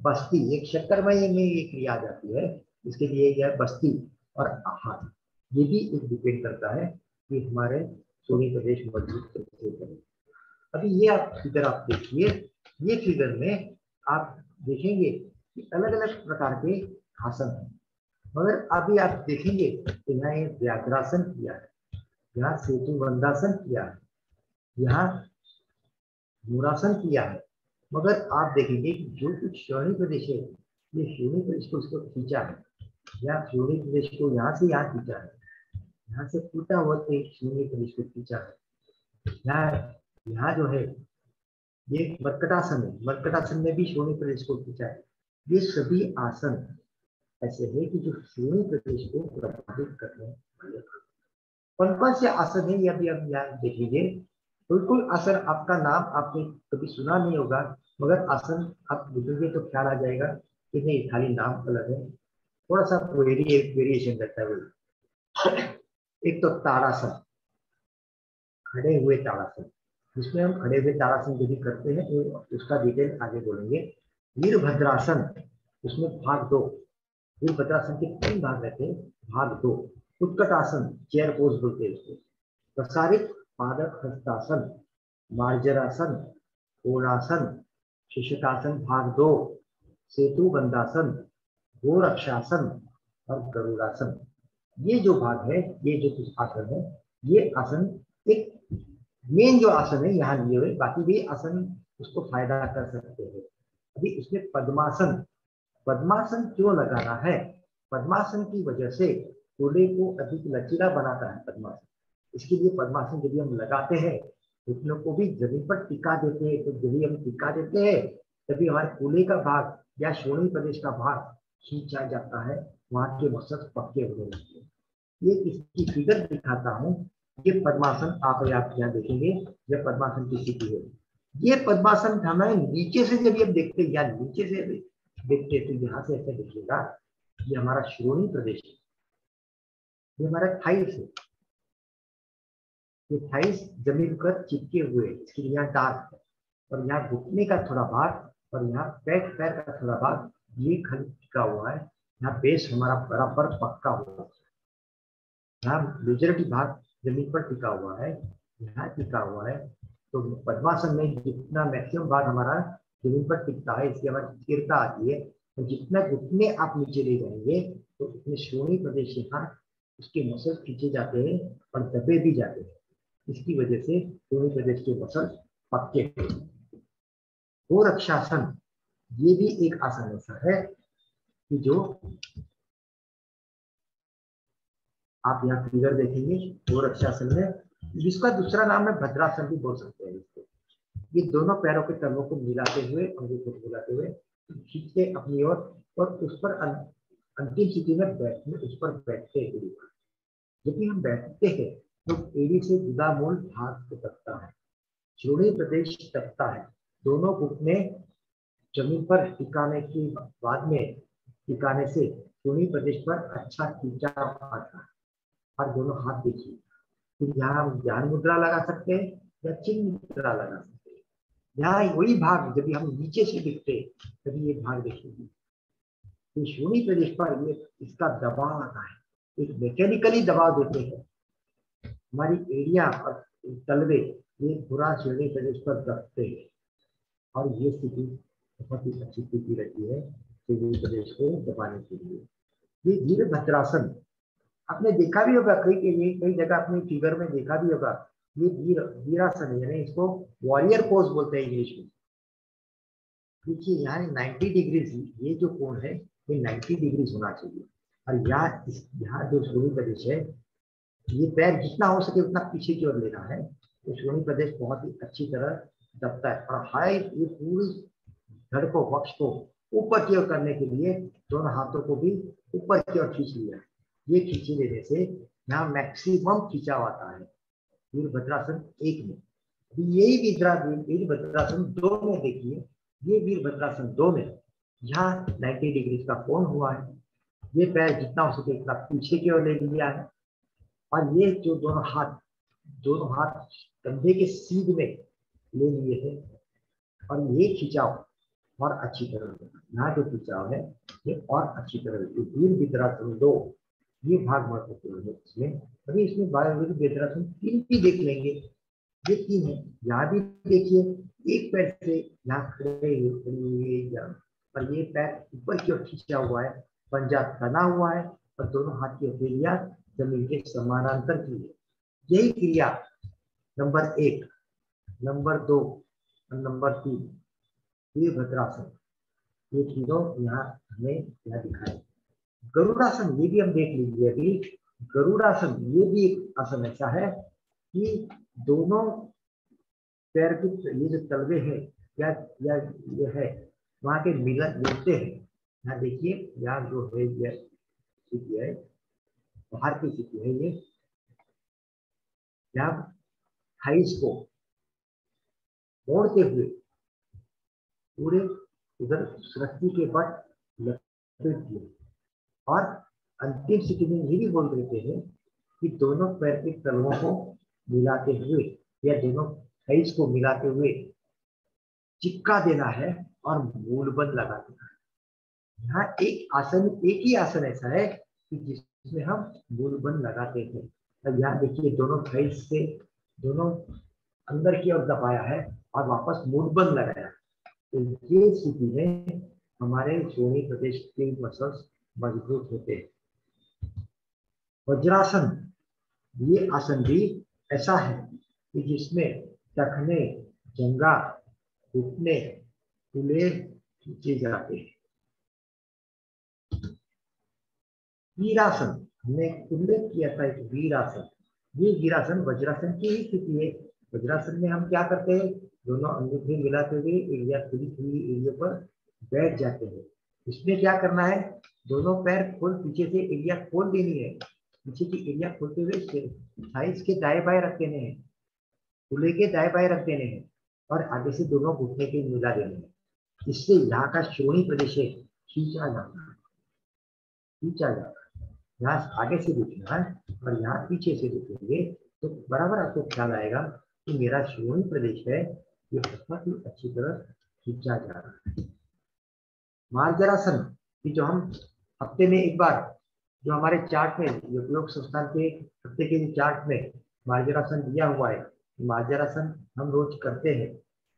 [SPEAKER 2] बस्ती, एक शक्करमय में ये क्रिया आ जाती है, इसके लिए यह बस्ती और आहार, ये भी एक डिपेंड करता है कि हमारे सोनी प्रदेश मजबूत कैसे करें। अभी ये आप फिगर आप देखिए, ये फिगर में आप देखेंगे कि अलग अलग प्रकार के आसन हैं, मगर अभी आप देखेंगे तो यहाँ ये व्याघ्रासन किया है, यहाँ सेतु बंधासन किया है, यहाँ मूरासन किया है, मगर आप देखेंगे कि जो कुछ श्रोणी प्रदेश है, ये श्रोणी प्रदेश को इसको खींचा है, या श्रोणी प्रदेश को यहाँ से यहाँ खींचा है, यहाँ से टूटा हुआ श्रोणी प्रदेश को खींचा है, यहाँ जो है ये मर्कटासन है, मर्कटासन में भी श्रोणी प्रदेश को खींचा है। ये सभी आसन ऐसे है कि जो श्रोणी प्रदेश को प्रभावित करने वाले। कौन कौन से आसन है ये अभी हम यहाँ देखेंगे। बिल्कुल आसन आपका नाम आपने कभी सुना नहीं होगा, मगर आसन आप देखेंगे तो ख्याल आ जाएगा कि नहीं खाली नाम अलग है, थोड़ा सा वेरिएशन रहता है। एक तो ताड़ासन, खड़े हुए ताड़ासन, जिसमें हम खड़े हुए ताड़ासन जो भी करते हैं उसका डिटेल आगे बोलेंगे। वीरभद्रासन, उसमें भाग 2, वीरभद्रासन के 3 भाग रहते हैं, भाग 2। उत्कटासन, चेयर पोज बोलते हैं इसको। प्रसारित पादक हस्तासन, मार्जरासन, कोणासन, शिशुकासन भाग 2, सेतु बंधासन, गोरक्षासन और गरुड़ासन। ये जो भाग है, ये जो कुछ आसन है, ये आसन एक मेन जो आसन है यहाँ लिए हुए, बाकी भी आसन उसको फायदा कर सकते हैं। अभी इसमें पद्मासन, पद्मासन क्यों लगाना है, पद्मासन की वजह से घोड़े को अधिक लचीला बनाता है पद्मासन। इसके लिए पद्मासन यदि हम लगाते हैं, घुटनों को भी जमीन पर टिका देते हैं, तो यदि हम टिका देते हैं तभी हमारे कूल्हे का भाग या श्रोणी प्रदेश का भाग खींचा जाता है, वहां के मसल्स पक्के होने लगते हैं। ये इसकी फिगर दिखाता हूँ, ये पद्मासन आप यहाँ देखेंगे, ये पद्मासन की स्थिति है। ये पद्मासन हमें नीचे से जब ये देखते हैं या नीचे से देखते हैं तो यहाँ से ऐसे देखिएगा, ये हमारा श्रोणी प्रदेश है, ये हमारा थाइस है, ये थाइस जमीन पर चिपके हुए, इसके लिए यहाँ डार्क है, और यहाँ घुटने का थोड़ा भाग और यहाँ पैर का थोड़ा भाग ये खल टिका हुआ है। यहाँ बेस हमारा बराबर पक्का हुआ है, यहाँ मेजॉरिटी भाग जमीन पर टिका हुआ है, यहाँ टिका हुआ है। तो पद्मासन में जितना मैक्सिमम भाग हमारा जमीन पर टिकता है, इसकी हमारी स्थिरता आती है। तो जितना घुटने आप नीचे ले जाएंगे तो उतने श्रोणी प्रदेश यहाँ उसके मसल खींचे जाते हैं और दबे भी जाते हैं, इसकी वजह से श्रोणी प्रदेश के मसल पक्के। गोरक्षासन, ये भी एक आसन ऐसा है कि जो आप यहाँ फिगर देखेंगे, गोरक्षासन में, जिसका दूसरा नाम है भद्रासन भी बोल सकते हैं इसको। ये दोनों पैरों के तलवों को मिलाते हुए, अंगूठों को मिलाते हुए खींचते अपनी ओर, और उस पर अंतिम स्थिति में बैठने, उस पर बैठते हैं। जब भी हम बैठते हैं तो एड़ी से जुदा मूल भाग को तकता है, श्रोणी प्रदेश तकता है, दोनों घुटने जमीन पर टिकाने के बाद में टिकाने से श्रोणी प्रदेश पर अच्छा खींचाव आता है। और दोनों हाथ देखिए, फिर यहाँ हम ध्यान मुद्रा लगा सकते हैं या चिन्ह मुद्रा लगा सकते हैं। यहाँ वही भाग जब हम नीचे से दिखते तभी ये भाग देखेंगे, तो श्रोणी प्रदेश पर ये इसका दबाव आता है, एक मैकेनिकली दबाव देते हैं, हमारी एड़ियां और तलवे ये पूरा श्रोणी प्रदेश पर दबते हैं, और ये स्थिति बहुत ही अच्छी स्थिति रहती है श्रोणी प्रदेश को दबाने के लिए। ये वीरभद्रासन आपने देखा भी होगा, कई जगह अपने फिगर में देखा भी होगा। ये वीरासन है, इसको वॉरियर पोज बोलते हैं इंग्लिश में। देखिए यहाँ 90 डिग्री, ये जो कोण है ये 90 डिग्री होना चाहिए, और यहाँ जो श्रोणी प्रदेश है, ये पैर जितना हो सके उतना पीछे की ओर लेना है, तो श्रोणी प्रदेश बहुत ही अच्छी तरह दबता है। और हाई ये पूरी धड़ को, वक्ष को ऊपर की ओर करने के लिए दोनों हाथों को भी ऊपर की ओर खींच लिया है। ये खींची लेने से यहाँ मैक्सिमम खिंचाव आता है वीरभद्रासन 1 में। यही वीरभद्रासन 2 में देखिए, ये वीरभद्रासन 2 में यहाँ 90 डिग्री का कोण हुआ है, ये पैर जितना हो सके इतना पीछे की ओर ले लिया है, और ये जो दोनों हाथ कंधे के सीध में ले लिए थे और ये खिंचाव और अच्छी तरह यहाँ जो खिंचाव है ये और अच्छी तरह वीर विद्रासन 2 ये भाग महत्वपूर्ण है इसमें। अभी इसमें वीर विद्रासन 3 भी देख लेंगे। ये 3 है, यहाँ भी देखिए एक पैर से यहाँ खड़े हुए और ये पैर ऊपर की ओर खींचा हुआ है, पंजा तना हुआ है और दोनों हाथ की हथेलियां जमीन के समानांतर की है। यही क्रिया नंबर 1, नंबर 2 और नंबर 3 वीरभद्रासन ये तीनों यहाँ हमें यहाँ दिखाए। गरुड़ासन ये भी हम देख लीजिए। अभी गरुड़ासन ये भी एक आसन ऐसा है कि दोनों पैर के ये जो तलवे हैं या ये है वहां के मिलते हैं। यहाँ देखिए यहाँ जो है ये स्थिति है, बाहर की स्थिति है ये। यहाँ थाइस को मोड़ते हुए पूरे उधर सृष्टि के बट लपेट दिए और अंतिम स्थिति में ये भी बोल देते हैं कि दोनों पैर के तलवों को मिलाते हुए या दोनों थाइस को मिलाते हुए चिपका देना है और मूलबंध लगा देना है। यहाँ एक ही आसन ऐसा है कि जिसमें हम मूलबंध लगाते हैं। अब यहाँ देखिए दोनों थाइस से दोनों अंदर की ओर दबाया है और वापस मूलबंध लगाया। तो ये स्थिति में हमारे श्रोणी प्रदेश के मसल्स मजबूत होते हैं। वज्रासन ये आसन भी ऐसा है कि जिसमें टखने, जंगा, घुटने, कूल्हे खींचे जाते हैं। वीरासन हमने उल्लेख किया था, एक वीरासन। ये वीरासन वज्रासन की ही स्थिति है। वज्रासन में हम क्या करते हैं, दोनों अंगूठे मिलाते हुए एरिया खुली एरिया पर बैठ जाते हैं। इसमें क्या करना है, दोनों पैर खोल पीछे से एरिया खोल देनी है। पीछे की एरिया खोलते हुए थाइस के दाएं बाएं रख देने हैं, कूल्हे के दाएं बाएं रख देने हैं और आगे से दोनों घुटने के मिला देने हैं। इससे यहाँ का श्रोणी प्रदेश खींचा जाता है, खींचा जाता है। यहाँ आगे से दिखना है और यहाँ पीछे से दिखेंगे तो बराबर आपको ख्याल आएगा कि मेरा श्रोणी प्रदेश है ये बहुत ही अच्छी तरह खींचा जा रहा है। मार्जरासन की जो हम हफ्ते में एक बार जो हमारे चार्ट में योग संस्थान के हफ्ते के चार्ट में मार्जरासन दिया हुआ है, मार्जरासन हम रोज करते हैं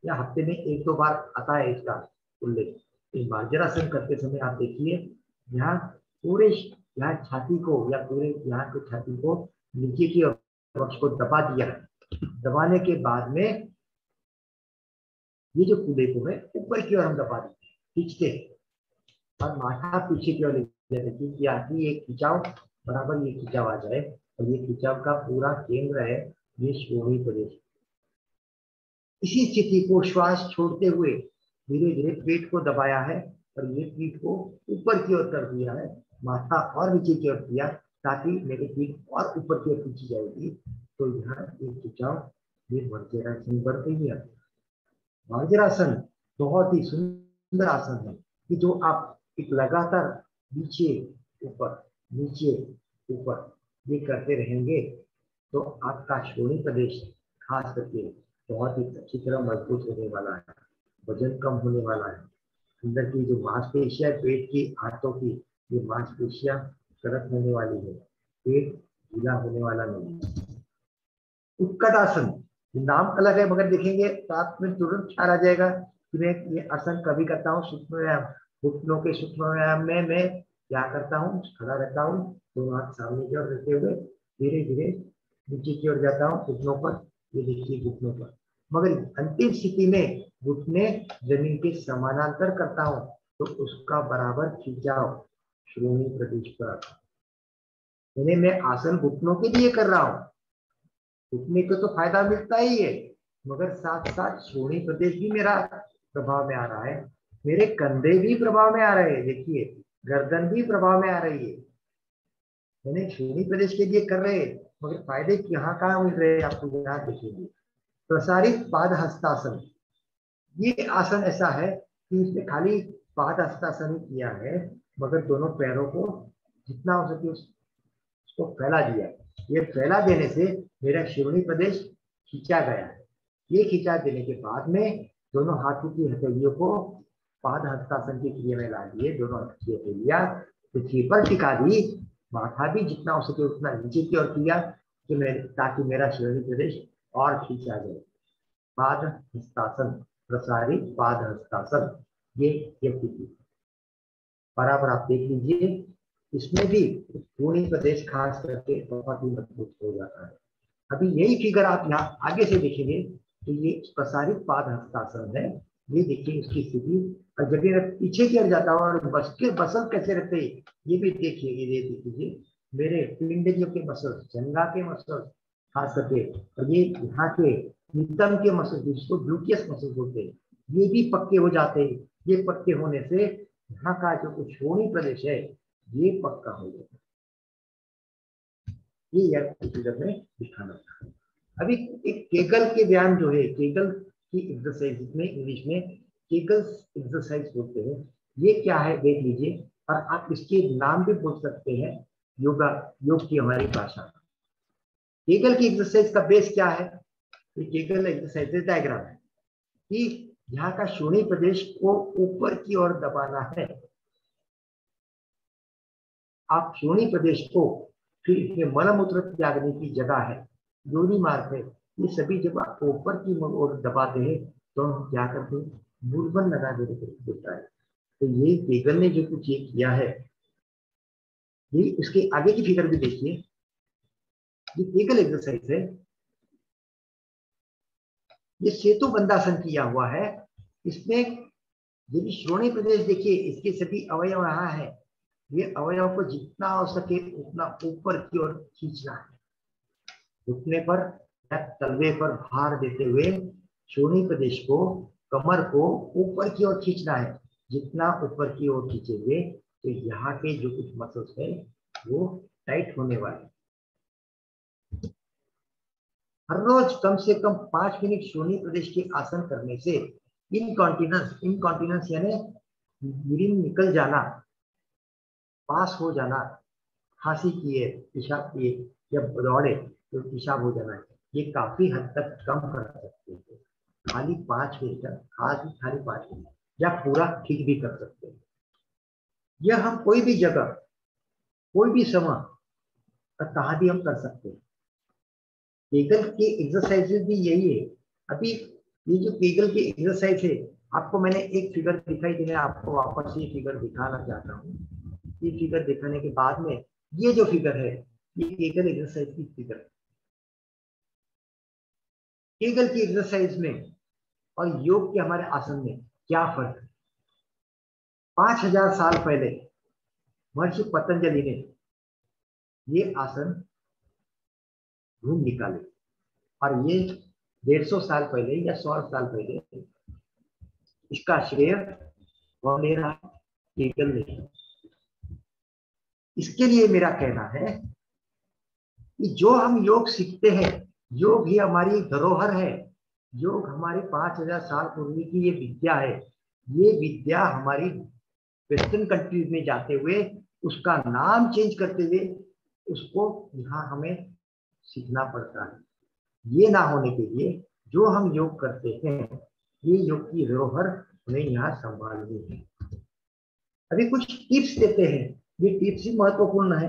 [SPEAKER 2] या हफ्ते में 1-2 बार आता है इसका उल्लेख। इस मार्जरासन करते समय आप देखिए यहाँ पूरे यहाँ छाती को या पूरे यहाँ की छाती को नीचे की ओर वक्ष को दबा दिया। दबाने के बाद में ये जो कूल्हे को है ऊपर की ओर हम दबा देते हैं, खींचते हैं और माथा पीछे की ओर ले जाते हैं ताकि ये खिंचाव बराबर ये खिंचाव आ जाए। और ये खिंचाव का पूरा केंद्र है ये श्रोणी प्रदेश। इसी स्थिति को श्वास छोड़ते हुए धीरे धीरे पेट को दबाया है और ये पीठ को ऊपर की ओर कर दिया है, माथा और नीचे की ओर किया ताकि मेरे पीठ और ऊपर की ओर खींची जाएगी। तो यहाँ एक खिंचाव ये वज्रासन बन गई है। वज्रासन बहुत ही सुंदर आसन है कि जो आप एक लगातार नीचे ऊपर ये करते रहेंगे तो आपका श्रोणी प्रदेश खास करके बहुत ही अच्छी तरह मजबूत होने वाला है, वजन कम होने वाला है। अंदर की जो मांसपेशियां पेट की हाथों की ये मांसपेशियां कड़क होने वाली है, पेट ढीला होने वाला नहीं। उत्कटासन नाम अलग है मगर देखेंगे तो आप में तुरंत ख्याल आ जाएगा कि मैं ये आसन कभी करता हूँ सूक्ष्म व्यायाम, घुटनों के सूक्ष्म व्यायाम में मैं क्या करता हूँ, खड़ा रहता हूँ, दोनों हाथ सामने की ओर रखते हुए धीरे धीरे नीचे की ओर जाता हूँ घुटनों पर, ये देखिए घुटनों पर, मगर अंतिम स्थिति में घुटने जमीन के समानांतर करता हूँ तो उसका बराबर खिंचाव श्रोणी प्रदेश पर आता है। मैं आसन घुटनों के लिए कर रहा हूँ, घुटने को तो फायदा मिलता ही है मगर साथ साथ श्रोणी प्रदेश भी मेरा प्रभाव में आ रहा है, मेरे कंधे भी प्रभाव में आ रहे हैं, देखिए गर्दन भी प्रभाव में आ रही है। मैंने श्रोणी प्रदेश के लिए कर रहे हैं मगर फायदे यहाँ कहाँ मिल रहे हैं आपको यहाँ देखेंगे। प्रसारित पाद हस्तासन ये आसन ऐसा है कि इसमें खाली पाद हस्तासन किया है मगर दोनों पैरों को जितना हो सके उसको फैला दिया, ये फैला देने से मेरा शिरोणी प्रदेश खींचा गया है। ये खींचा देने के बाद में दोनों हाथों की हथेलियों को पाद हस्तासन की क्रिया में ला दिए, दोनों हाथ की हथेलियां पृथ्वी पर टिका दी, माथा भी जितना हो सके उतना नीचे की ओर किया कि ताकि मेरा शिरोणी प्रदेश और खींचा जाए। पाद हस्तासन, प्रसारित पाद हस्तासन, ये स्थिति बराबर आप देख लीजिए। इसमें भी शिरोणी प्रदेश खास करके बहुत ही मजबूत हो जाता है। अभी यही फिगर आप यहाँ आगे से देखेंगे तो ये प्रसारित पाद हस्तासन है। ये देखिए इसकी स्थिति, और जब ये पीछे की ओर जाता है और बसल कैसे रहते हैं ये भी देखिए। ये देखिए मेरे पिंडलियों के मसल्स, जंघा के मसल्स खास करके, और ये यहाँ के नितंब के मसल्स जिसको ग्लूटियस मसल्स बोलते हैं, ये भी पक्के हो जाते हैं। ये पक्के होने से यहाँ का जो कुछ शिरोणी प्रदेश है ये पक्का हो जाता है। ये फिगर में दिखाना था। अभी एक केगल के व्यायाम जो है, केगल की एक्सरसाइज में इंग्लिश में केगल एक्सरसाइज बोलते हैं। ये क्या है देख लीजिए, और आप इसके नाम भी बोल सकते हैं योगा, योग की हमारी भाषा। केगल की एक्सरसाइज का बेस क्या है? ये केगल एक्सरसाइज डायग्राम है कि यहाँ का शिरोणी प्रदेश को ऊपर की ओर दबाना है। आप शिरोणी प्रदेश को, फिर इसमें मलमूत्र त्यागने की जगह है, योनि मार्ग है, ये सभी जब आपको ऊपर की ओर दबाते हैं तो हम क्या करते हैं, मूलबंध लगा देता है। तो ये केगल ने जो कुछ ये किया है, ये उसके आगे की फिगर भी देखिए। ये केगल एक्सरसाइज है, ये सेतु बंधासन किया हुआ है। इसमें यदि शिरोणी प्रदेश देखिए, इसके सभी अवयव यहाँ है, ये अवयव को जितना हो सके उतना ऊपर की ओर खींचना है। घुटने पर या तलवे पर भार देते हुए शिरोणी प्रदेश को, कमर को ऊपर की ओर खींचना है। जितना ऊपर की ओर खींचेंगे तो यहाँ के जो कुछ मसल्स है वो टाइट होने वाले। हर रोज कम से कम 5 मिनट शिरोणी प्रदेश के आसन करने से इनकॉन्टिनेंस यानी यूरिन निकल जाना, पास हो जाना, खांसी किए, पेशाब किए या दौड़े तो पेशाब हो जाना है, ये काफी हद तक कम कर सकते हैं। खाली 5 मिनट, खाली 5 मिनट, या पूरा ठीक भी कर सकते हैं। यह हम कोई भी जगह, कोई भी समय और कहाँ भी हम कर सकते हैं। केगल की एक्सरसाइजेज भी यही है। अभी ये जो केगल की एक्सरसाइज है, आपको मैंने एक फिगर दिखाई थी, मैं आपको वापस ये फिगर दिखाना चाहता हूँ। ये फिगर दिखाने के बाद में ये जो फिगर है ये केगल एक्सरसाइज की फिगर है। केगल की एक्सरसाइज में और योग के हमारे आसन में क्या फर्क है? 5000 साल पहले महर्षि पतंजलि ने ये आसन ढूंढ निकाले, और ये 150 साल पहले या 100 साल पहले इसका श्रेय कौन ले रहा है? केगल ने। इसके लिए मेरा कहना है कि जो हम योग सीखते हैं, योग ही हमारी धरोहर है। योग हमारी 5000 साल पूर्व की ये विद्या है। ये विद्या हमारी वेस्टर्न कंट्रीज में जाते हुए उसका नाम चेंज करते हुए उसको यहाँ हमें सीखना पड़ता है। ये ना होने के लिए जो हम योग करते हैं, ये योग की धरोहर हमें यहाँ संभालनी है। अभी कुछ टिप्स देते हैं, ये टिप्स ही महत्वपूर्ण है,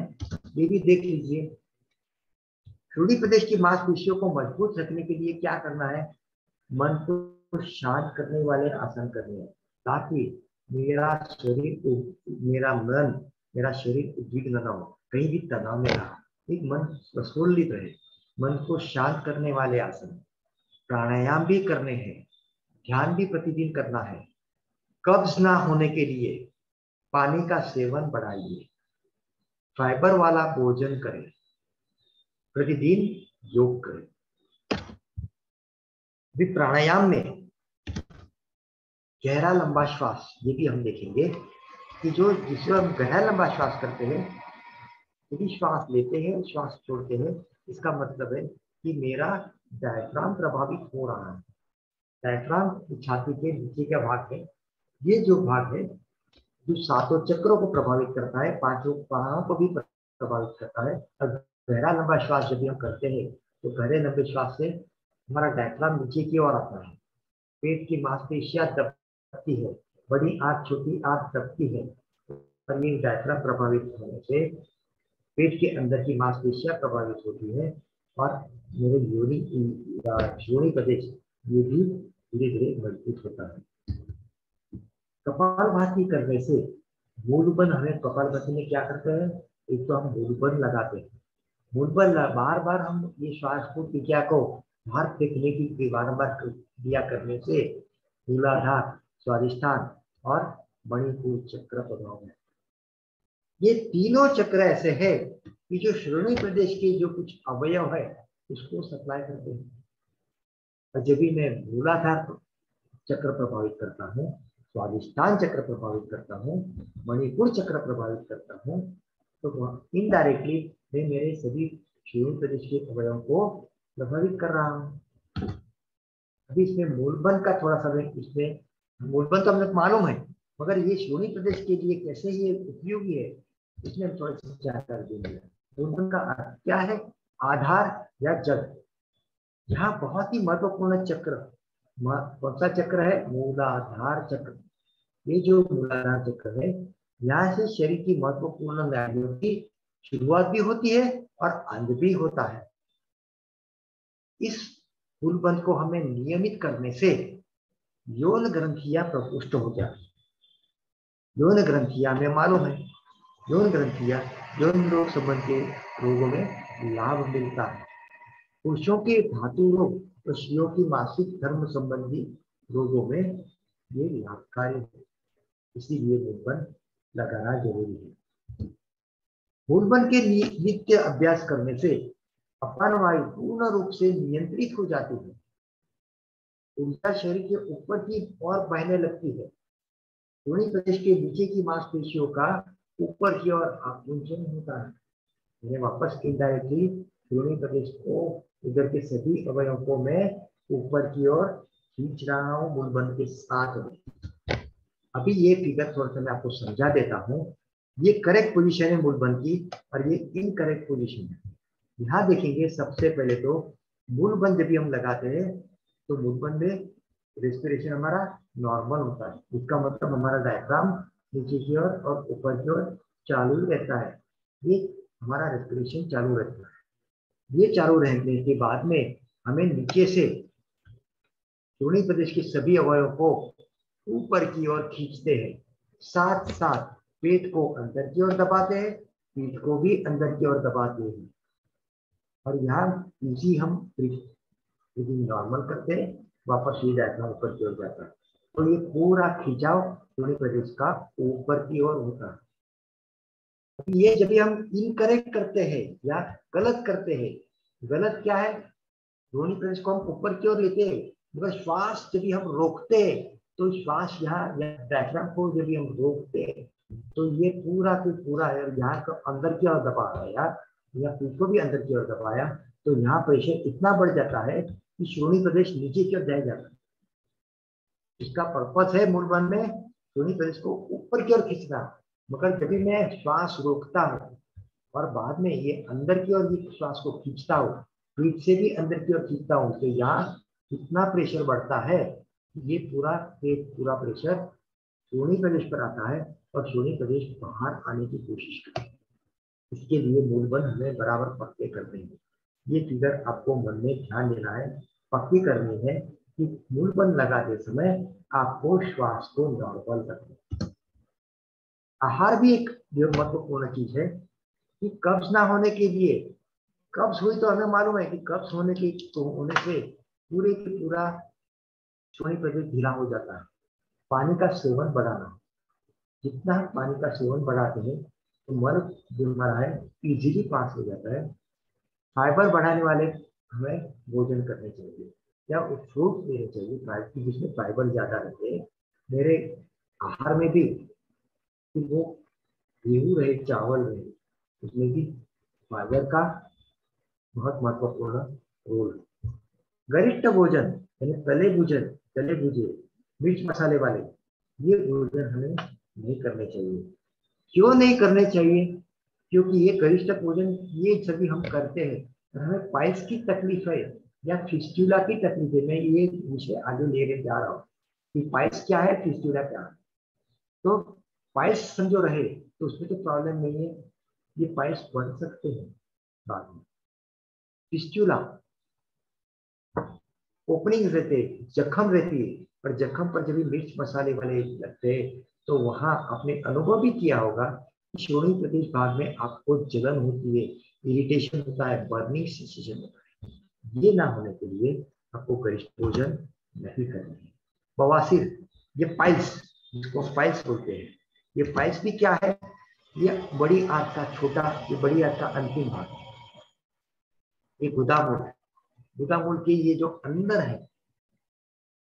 [SPEAKER 2] ये भी देख लीजिए। शिरोणी प्रदेश की मांसपेशियों को मजबूत रखने के लिए क्या करना है? मन को शांत करने वाले आसन करने हैं, ताकि मेरा शरीर, मेरा मन, मेरा शरीर उद्विग्न न हो, कहीं भी तनाव में रहा, एक मन प्रफुल्लित रहे। मन को शांत करने वाले आसन, प्राणायाम भी करने हैं, ध्यान भी प्रतिदिन करना है। कब्ज ना होने के लिए पानी का सेवन बढ़ाइए, फाइबर वाला भोजन करें, प्रतिदिन योग करें। भी प्राणायाम में गहरा लंबा श्वास, ये भी हम देखेंगे कि जिसमें हम गहरा लंबा श्वास करते हैं, यदि श्वास लेते हैं श्वास छोड़ते हैं, इसका मतलब है कि मेरा डायफ्राम प्रभावित हो रहा है। डायफ्राम छाती के नीचे का भाग है, ये जो भाग है जो 7 चक्रों को प्रभावित करता है, 5 प्राणों को भी प्रभावित करता है। गहरा लंबा श्वास जब भी हम करते हैं तो गहरे लंबे श्वास से हमारा डायफ्राम नीचे की ओर आता है, पेट की मांसपेशियां दबती है, बड़ी आंख छोटी आंख दबती है, और ये डायफ्राम प्रभावित होने से पेट के अंदर की मांसपेशियां प्रभावित होती है और मेरे योनि प्रदेश ये भी धीरे धीरे मजबूत होता है। कपालभाति करने से मूलबंध, हमें कपालभाति में क्या करते हैं, एक तो हम मूलबंध लगाते हैं, मूलबंध बार बार हम ये श्वास को क्रिया को बाहर फेंकने की बारंबार क्रिया करने से मूलाधार, स्वादिष्ठान और मणिपुर चक्र प्रभाव में ये तीनों चक्र ऐसे हैं कि जो श्रोणी प्रदेश के जो कुछ अवयव है उसको सप्लाई करते हैं। और जब भी मैं मूलाधार चक्र प्रभावित करता हूँ, स्वादिष्ठान चक्र प्रभावित करता हूँ, मणिपुर चक्र प्रभावित करता हूँ, तो इनडायरेक्टली मैं मेरे सभी श्रोणी प्रदेश के अवयवों को प्रभावित कर रहा हूँ। अभी इसमें मूलबंध का थोड़ा सा, इसमें मूलबंध तो हमें मालूम है, मगर ये श्रोणी प्रदेश के लिए कैसे ये उपयोगी है इसमें हम थोड़ी सी जानकारी देंगे। मूलबंध का अर्थ क्या है, आधार या जड़। यहाँ बहुत ही महत्वपूर्ण चक्र, कौन सा चक्र है, मूलाधार चक्र। ये जो मूलाधार चक्र है, यहाँ से शरीर की महत्वपूर्ण नाड़ियों की शुरुआत भी होती है और अंत भी होता है। इस मूलबंध को हमें नियमित करने से यौन ग्रंथियां प्रपुष्ट हो जाती। यौन ग्रंथियां हमें मालूम है, यौन ग्रंथियां यौन रोग संबंधी रोगों में लाभ मिलता है। पुरुषों के धातु रोग और स्त्रियों की मासिक धर्म संबंधी रोगों में ये लाभकारी है, इसीलिए मूलबंध लगाना जरूरी है। मूलबंध के नित्य अभ्यास करने से अपान वायु पूर्ण रूप से नियंत्रित हो जाती है, ऊर्जा शरीर के ऊपर की ओर बहने लगती है, योनि प्रदेश के नीचे की मांसपेशियों का ऊपर की ओर आकुंचन होता है। मैं वापस इनडायरेक्टली योनि प्रदेश को, इधर के सभी अवयवों को मैं ऊपर की ओर खींच रहा हूँ मूलबंध के साथ। अभी ये फिगर थोड़ा सा मैं आपको समझा देता हूँ। ये करेक्ट पोजीशन है मूलबंध की और ये इनकरेक्ट पोजीशन है। यहाँ देखेंगे सबसे पहले तो मूलबंध जब भी हम लगाते हैं तो मूलबंध में रेस्पिरेशन हमारा नॉर्मल होता है। इसका मतलब हमारा डायफ्राम नीचे की ओर और ऊपर की ओर चालू रहता है, ये हमारा रेस्पिरेशन चालू रहता है। ये चालू रहने के बाद में हमें नीचे से योनि प्रदेश के सभी अवयवों को ऊपर की ओर खींचते हैं, साथ साथ पेट को अंदर की ओर दबाते हैं, पीठ को भी अंदर की ओर दबाते हैं और यहाँ इसी हम ब्रीथिंग नॉर्मल करते हैं, वापस ये डायफ्राम ऊपर की ओर जाता है। तो ये पूरा खिंचाव योनि प्रदेश का ऊपर की ओर होता है। ये जब भी हम इनकरेक्ट करते हैं या गलत करते हैं, गलत क्या है, योनि प्रदेश को हम ऊपर की ओर लेते हैं मगर श्वास जब भी हम रोकते हैं तो श्वास यहाँ डायफ्राम को जब भी हम रोकते हैं तो ये पूरा के पूरा यहाँ को अंदर की ओर दबाया या पीठ को भी अंदर की ओर दबाया तो यहाँ प्रेशर इतना बढ़ जाता है कि श्रोणी प्रदेश नीचे की ओर जाया जाता है। इसका पर्पस है मूलबंध में श्रोणी प्रदेश को ऊपर की ओर खींचना, मगर जब भी मैं श्वास रोकता हूँ और बाद में ये अंदर की ओर श्वास को खींचता हूँ, पीठ से भी अंदर की ओर खींचता हूँ, तो यहाँ इतना प्रेशर बढ़ता है ये पूरा प्रेशर श्रोणी प्रदेश पर आता है और श्रोणी प्रदेश बाहर आने की कोशिश करता है। इसके लिए मूलबंध हमें बराबर पक्के करने हैं। ये फिगर आपको मन में ध्यान देना है, पक्की करनी है कि मूलबंध लगाते समय आपको श्वास को नॉर्मल रखना। आहार भी एक महत्वपूर्ण चीज है कि कब्ज ना होने के लिए, कब्ज हुई तो हमें मालूम है कि कब्ज होने से पूरे की पूरा श्रोणी प्रदेश ढीला हो जाता है। पानी का सेवन बढ़ाना, जितना पानी का सेवन बढ़ाते हैं तो मल जो हमारा है इजीली पास हो जाता है। फाइबर बढ़ाने वाले हमें भोजन करने चाहिए या फ्रूट लेने चाहिए जिसमें फाइबर ज्यादा रहते हैं। मेरे आहार में भी वो गेहूं रहे चावल रहे उसमें भी फाइबर का बहुत महत्वपूर्ण रोल है। गरिष्ठ भोजन यानी तले भुजे मिर्च मसाले वाले ये भोजन हमें नहीं करने चाहिए। क्यों नहीं करने चाहिए? क्योंकि ये गरिष्ठ भोजन ये सभी हम करते हैं, हमें पाइल्स की तकलीफ है या फिस्टुला की तकलीफ है। मैं ये विषय आगे लेके जा रहा हूँ कि पाइल्स क्या है, फिस्टुला क्या है। तो पाइल्स समझो रहे तो उसमें तो प्रॉब्लम नहीं है, ये पाइल्स बढ़ सकते हैं बाद में। फिस्टुला ओपनिंग रहते, जख्म रहती है, और जख्म पर जब भी मिर्च मसाले वाले लगते हैं तो वहां आपने अनुभव भी किया होगा कि श्रोणि प्रदेश भाग में आपको जलन होती है, इरिटेशन होता है, बर्निंग सेंसेशन होता है। ये ना होने के लिए आपको गरिष्ठ भोजन नहीं करना है। बवासीर, ये पाइल्स, जिसको पाइल्स बोलते हैं, ये पाइल्स भी क्या है, ये बड़ी आंत का छोटा, ये बड़ी आंत का अंतिम भाग, ये गुदामूल, गुदामूल के ये जो अंदर है,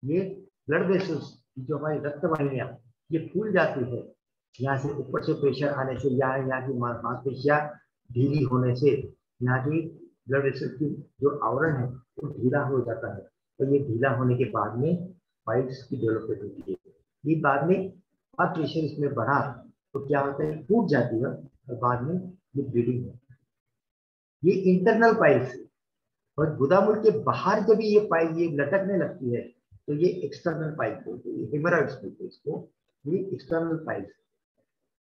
[SPEAKER 2] ये ब्लड वेसल्स जो हमारी रक्त वाहिनियां ये फूल जाती है, यहाँ से ऊपर से प्रेशर आने से, यहाँ की मांसपेशियां ढीली होने से, यहाँ की ब्लड वेसल की जो आवरण है वो ढीला हो जाता है। तो ये ढीला होने के बाद में पाइल्स की डेवलपमेंट होती है। ये बाद में और प्रेशर इसमें बढ़ा तो क्या होता है, फूट जाती है और बाद में ये ब्लीडिंग होती है। ये इंटरनल पाइल्स। और गुदामुल के बाहर जब ये पाइप ये लटकने लगती है तो ये एक्सटर्नल पाइप बोलते हैं, हेमोरॉइड्स बोलते हैं इसको, ये एक्सटर्नल पाइप।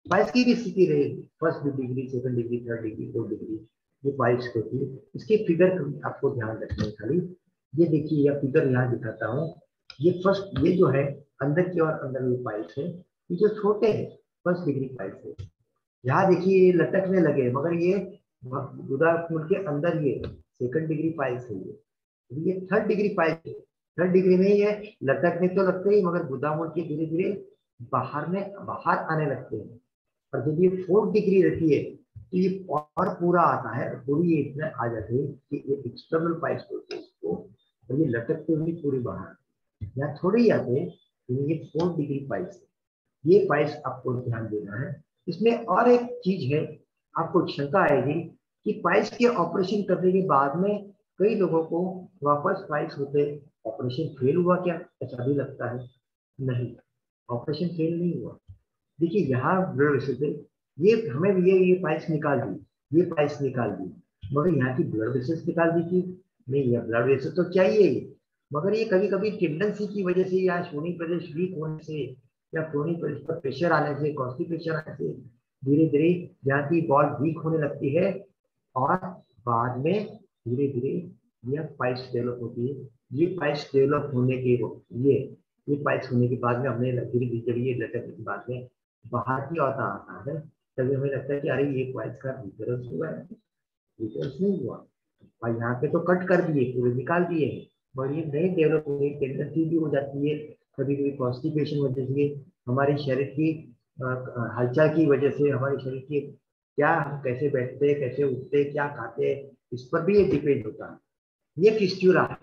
[SPEAKER 2] पाइल्स की भी स्थिति रहेगी, first degree, second degree, third degree, fourth degree, ये पाइल्स होती है। इसके फिगर आपको ध्यान रखना है खाली। ये देखिए, यह फिगर यहाँ दिखाता हूँ। ये फर्स्ट, ये जो है अंदर की ओर अंदर ये पाइल्स है, ये जो छोटे हैं फर्स्ट डिग्री पाइल्स है। यहाँ देखिए ये लटकने लगे, मगर ये गुदामुल के अंदर ये सेकंड डिग्री पाइल्स है। ये थर्ड डिग्री पाइल्स है। थर्ड डिग्री में ये लटकने तो लगते ही, मगर गुदामुल के धीरे धीरे बाहर आने लगते हैं। और जब ये फोर्थ डिग्री रहती है तो ये और पूरा आता है, पूरी ये इतना आ जाते हैं कि ये एक्सटर्नल पाइल्स बोलते हैं इसको, और ये लटकते हुए पूरी बाहर। यहाँ थोड़े ही आते हैं, ये फोर्थ डिग्री पाइल्स। ये पाइल्स आपको ध्यान देना है। इसमें और एक चीज है, आपको शंका आएगी कि पाइल्स के ऑपरेशन करने के बाद में कई लोगों को वापस पाइल्स होते, ऑपरेशन फेल हुआ क्या, ऐसा भी लगता है। नहीं, ऑपरेशन फेल नहीं हुआ। देखिए यहाँ ब्लड वेसल थे, ये हमें ये पाइल्स निकाल दी, ये पाइल्स निकाल दी, मगर यहाँ की ब्लड वेसल्स निकाल दी थी नहीं। यह ब्लड वेसल तो चाहिए ही, मगर ये कभी कभी टेंडेंसी की वजह से या श्रोणि प्रदेश वीक होने से या श्रोणि प्रदेश पर प्रेशर आने से, कॉन्स्टिपेशन आने से धीरे धीरे यहाँ की बॉल वीक होने लगती है, और बाद में धीरे धीरे यह पाइल्स डेवलप होती है। ये पाइल्स डेवलप होने के ये पाइल्स होने के बाद में हमने धीरे धीरे जब ये लटकने के बाद में बाहर की ओर आता है, तभी हमें लगता है कि अरे ये पाइल्स का रिकरेंस हुआ है। रिकरेंस नहीं हुआ, और यहाँ पे तो कट कर दिए, पूरे निकाल दिए हैं, और ये नई डेवलप होने की टेंडेंसी भी हो जाती है। कभी कभी कॉन्स्टिपेशन वजह से, हमारे शरीर की हलचल की वजह से, हमारे शरीर की क्या, हम कैसे बैठते, कैसे उठते, क्या खाते, इस पर भी ये डिपेंड होता है। ये फिस्टुला है।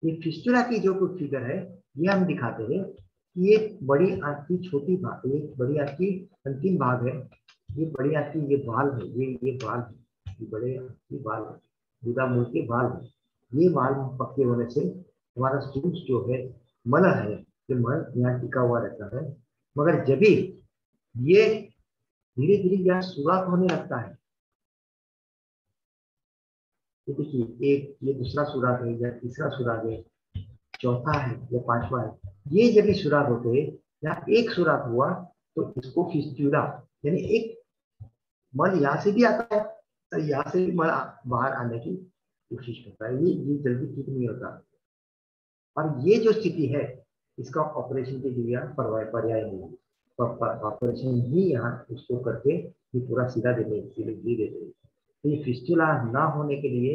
[SPEAKER 2] ये फिस्टुला की जो कुछ फिगर है ये हम दिखाते हैं कि ये बड़ी आंत की छोटी भाग, ये बड़ी आंत की अंतिम भाग है, ये बड़ी आंत की ये बाल है, ये बाल है, ये बड़े आंत की बाल है, गुदामुल के बाल है। ये बाल पक्के होने से हमारा सूज जो है, मल है, ये मल यहाँ टिका हुआ रहता है। मगर जब भी ये धीरे धीरे यहाँ शुरुआत होने लगता है, ये देखिए, एक ये दूसरा सुराग है या तीसरा सुराग है, चौथा है या पांचवा है, ये जब भी सुराग होते हैं, यहाँ एक सुराग हुआ तो इसको फिस्टुला, यानी एक मल यहाँ से भी आता है और यहाँ से भी मल बाहर आने की कोशिश करता है। ये जल्दी ठीक नहीं होता, और ये जो स्थिति है इसका ऑपरेशन के लिए पर्याय नहीं है। ऑपरेशन ही यहाँ उसको करके ये पूरा सीधा देते, तो ये फिस्टुला ना होने के लिए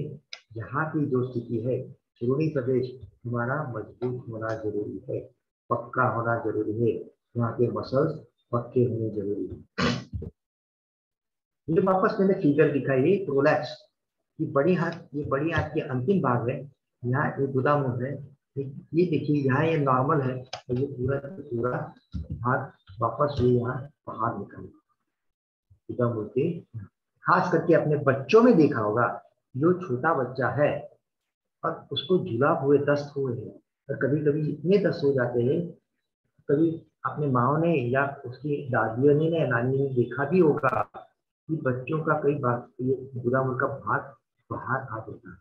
[SPEAKER 2] यहाँ की जो स्थिति है, श्रोणि प्रदेश हमारा मजबूत होना जरूरी है, पक्का होना जरूरी है, यहाँ के मसल्स पक्के होने जरूरी है। ये वापस मैंने फिगर दिखाई, प्रोलैप्स की बड़ी हाथ, ये बड़ी हाथ के अंतिम भाग है, यहाँ एक गुदामुल है, ये देखिए यहाँ ये नॉर्मल है, और ये पूरा हाथ वापस ये यहाँ बाहर निकल गुदामुल के। खास करके अपने बच्चों में देखा होगा, जो छोटा बच्चा है और उसको जुलाब हुए, दस्त हुए हैं, और कभी कभी इतने दस्त हो जाते हैं, कभी अपने माँ ने या उसकी दादियों ने नानी ने देखा भी होगा कि बच्चों का कई बार ये बुरा मुल्क का भाग बाहर आ जाता है,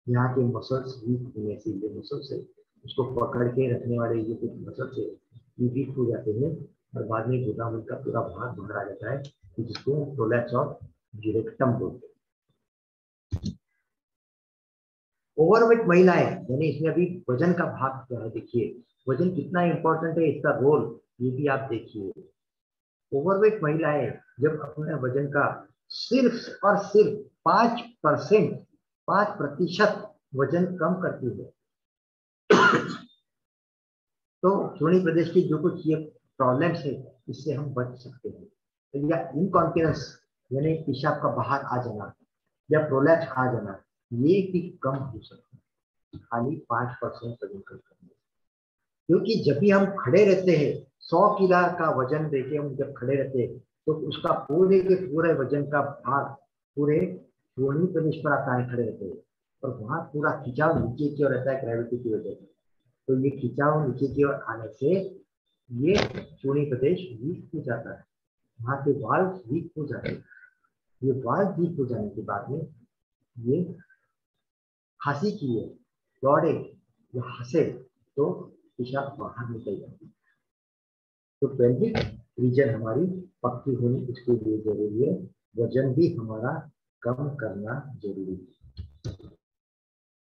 [SPEAKER 2] यहाँ के मसल्स वीक होने से, ये मसल्स है उसको पकड़ के रखने वाले ये कुछ मसल्स है ये वीक हो जाते हैं और बाद में बुरा मुल्क का पूरा भाग बाहर आ जाता है, जिसको प्रोलैप्स ऑफ यूरेक्टम बोलते हैं। ओवरवेट महिलाएं, यानी इसमें अभी वजन का भाग क्या है, देखिए वजन कितना इंपॉर्टेंट है, इसका रोल ये भी आप देखिए। ओवरवेट महिलाएं जब अपने वजन का सिर्फ और सिर्फ 5% वजन कम करती है, तो श्रोणी प्रदेश की जो कुछ ये प्रॉब्लम्स है इससे हम बच सकते हैं। या इनकॉन्फिडेंस यानी पेशाब का बाहर आ जाना या प्रोलैप्स आ जाना, ये भी कम हो सकता है खाली 5% वजन कम करने। क्योंकि जब भी हम खड़े रहते हैं 100 किलो का वजन देके हम जब खड़े रहते हैं तो उसका पूरे के पूरे वजन का भार पूरे श्रोणी प्रदेश पर आता है, खड़े रहते हैं और वहां पूरा खिंचाव नीचे की ओर रहता है ग्रेविटी की वजह से। तो ये खिंचाव नीचे की ओर आने से ये श्रोणी प्रदेश वीक हो जाता है, वहां के वाल्व वीक हो जाते हैं। ये वाल्व वीक हो जाने के बाद में ये खांसी की है, दौड़े या हंसे तो पेशाब बाहर निकल जाती है। तो पेल्विक रीजन हमारी पक्की होनी इसके लिए जरूरी है, वजन भी हमारा कम करना जरूरी है।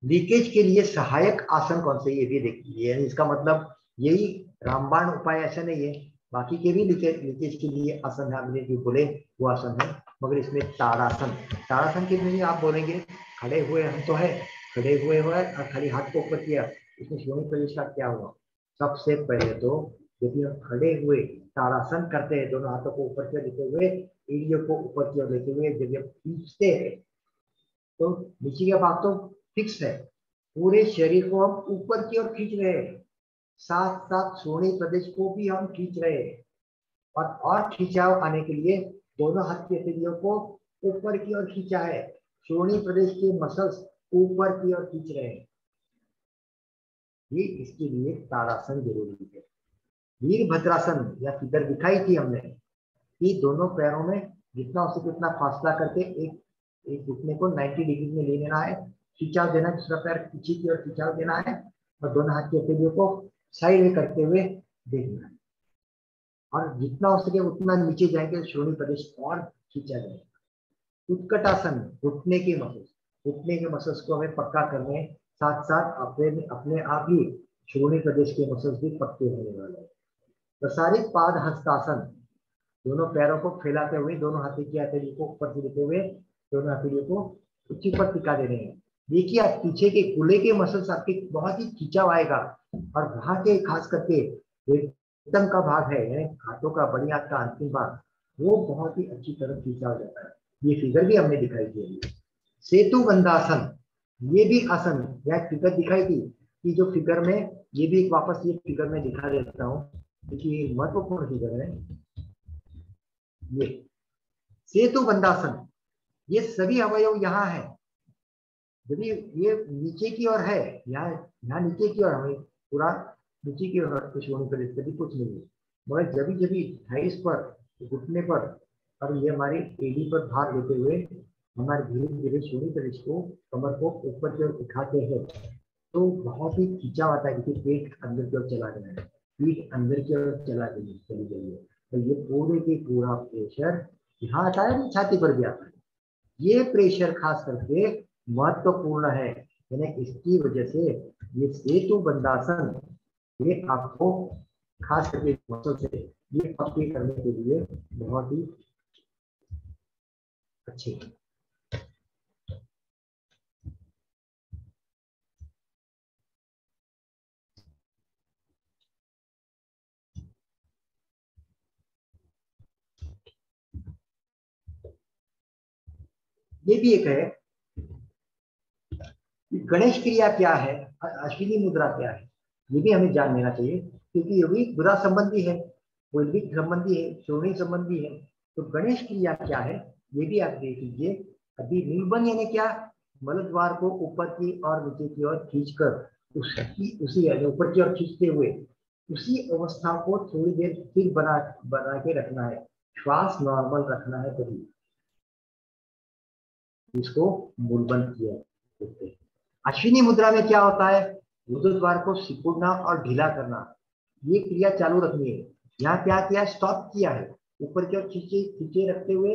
[SPEAKER 2] लीकेज के लिए सहायक आसन कौन से, ये भी देखिए, इसका मतलब यही रामबाण उपाय ऐसा नहीं है, बाकी के भी लीकेज के लिए आसन है, हमने जो बोले वो आसन है, मगर इसमें ताड़ासन, ताड़ासन के लिए आप बोलेंगे खड़े हुए हम तो है, खड़े हुए और खाली हाथ को ऊपर किया, इसमें श्रोणी प्रदेश का क्या हुआ। सबसे पहले तो यदि हम खड़े हुए ताड़ासन करते हैं, दोनों हाथों को ऊपर की ओर लेते हुए, एड़ियों को ऊपर की ओर लेते हुए जब हम खींचते हैं तो नीचे का भाग तो फिक्स है, पूरे शरीर को हम ऊपर की ओर खींच रहे हैं, साथ साथ श्रोणी प्रदेश को भी हम खींच रहे हैं, और खिंचाव आने के लिए दोनों हाथ की हथेलियों को ऊपर की ओर खींचा है, श्रोणी प्रदेश के मसल्स ऊपर की ओर खींच रहे हैं। ये इसके लिए ताड़ासन जरूरी है। वीरभद्रासन या फिगर दिखाई थी हमने कि दोनों पैरों में जितना हो सके उतना फासला करके एक घुटने को 90 डिग्री में ले लेना है, खिंचाव देना है, दूसरा पैर पीछे की ओर खिंचाव देना है और दोनों हाथ की हथेलियों को साइड में करते हुए देखना है, और जितना हो सके उतना नीचे जाएंगे श्रोणी प्रदेश और खींचा जाएगा। उत्कटासन, घुटने के मसल्स को हमें पक्का करने, साथ साथ अपने आप ही श्रोणी प्रदेश के मसल्स भी पक्के होने वाले हैं। प्रसारित पाद हस्तासन, दोनों पैरों को फैलाते हुए दोनों हाथों की हथेली को ऊपर से लेते हुए दोनों हथेलियों को उच्च पर टिका दे रहे हैं। देखिए आप पीछे के कूल्हे के मसल्स आपके बहुत ही खिंचाव आएगा, और वहां के खास करके एकदम का भाग है, हाथों का बड़ी हाथ का अंतिम भाग, वो बहुत ही अच्छी तरह खींचा हो जाता है। ये फिगर भी हमने दिखाई दी है। सेतु बंधासन, ये भी आसन यह फिगर दिखाई थी कि जो फिगर में, ये भी वापस ये फिगर में दिखा देता हूँ, देखिए महत्वपूर्ण फिगर है ये सेतु बंधासन। ये सभी अवयव यहाँ है, यदि ये नीचे की ओर है, यहाँ नीचे की ओर हमें पूरा नीचे की ओर श्रोणी प्रदेश कभी कुछ नहीं है, मगर जब जभी थाइस पर, घुटने पर और ये हमारी एडी पर भार लेते हुए हमारे धीरे धीरे श्रोणी प्रदेश को, कमर को ऊपर की ओर उठाते हैं तो बहुत ही खिंचाव आता है, क्योंकि पेट अंदर की ओर चला गया है, पीठ अंदर की ओर चली गई है, तो ये पूरे के पूरा प्रेशर यहाँ आता है, छाती पर भी आता है। ये प्रेशर खास करके महत्वपूर्ण है, यानी इसकी वजह से ये सेतु बंधासन ये आपको खास करके मसल से ये पक्के करने के लिए बहुत ही अच्छे है। ये भी एक है कि गणेश क्रिया क्या है, अश्विनी मुद्रा क्या है, ये भी हमें जान लेना चाहिए, क्योंकि ये भी बुरा संबंधी है, वैदिक संबंधी है, श्रोणी संबंधी है। तो गणेश क्रिया क्या है ये भी आप देख लीजिए। अभी निलबन यानी क्या, मलद्वार को ऊपर की और नीचे की ओर खींचकर उसी ऊपर की ओर खींचते हुए उसी अवस्था को थोड़ी देर फिर बना के रखना है, श्वास नॉर्मल रखना है तभी। इसको मूलबंध किया करते हैं। अश्विनी मुद्रा में क्या होता है, गुरुद्वार को सिकुड़ना और ढीला करना, ये क्रिया चालू रखनी है। यहाँ क्या किया, स्टॉप किया है, ऊपर की ओर खींचे खींचे रखते हुए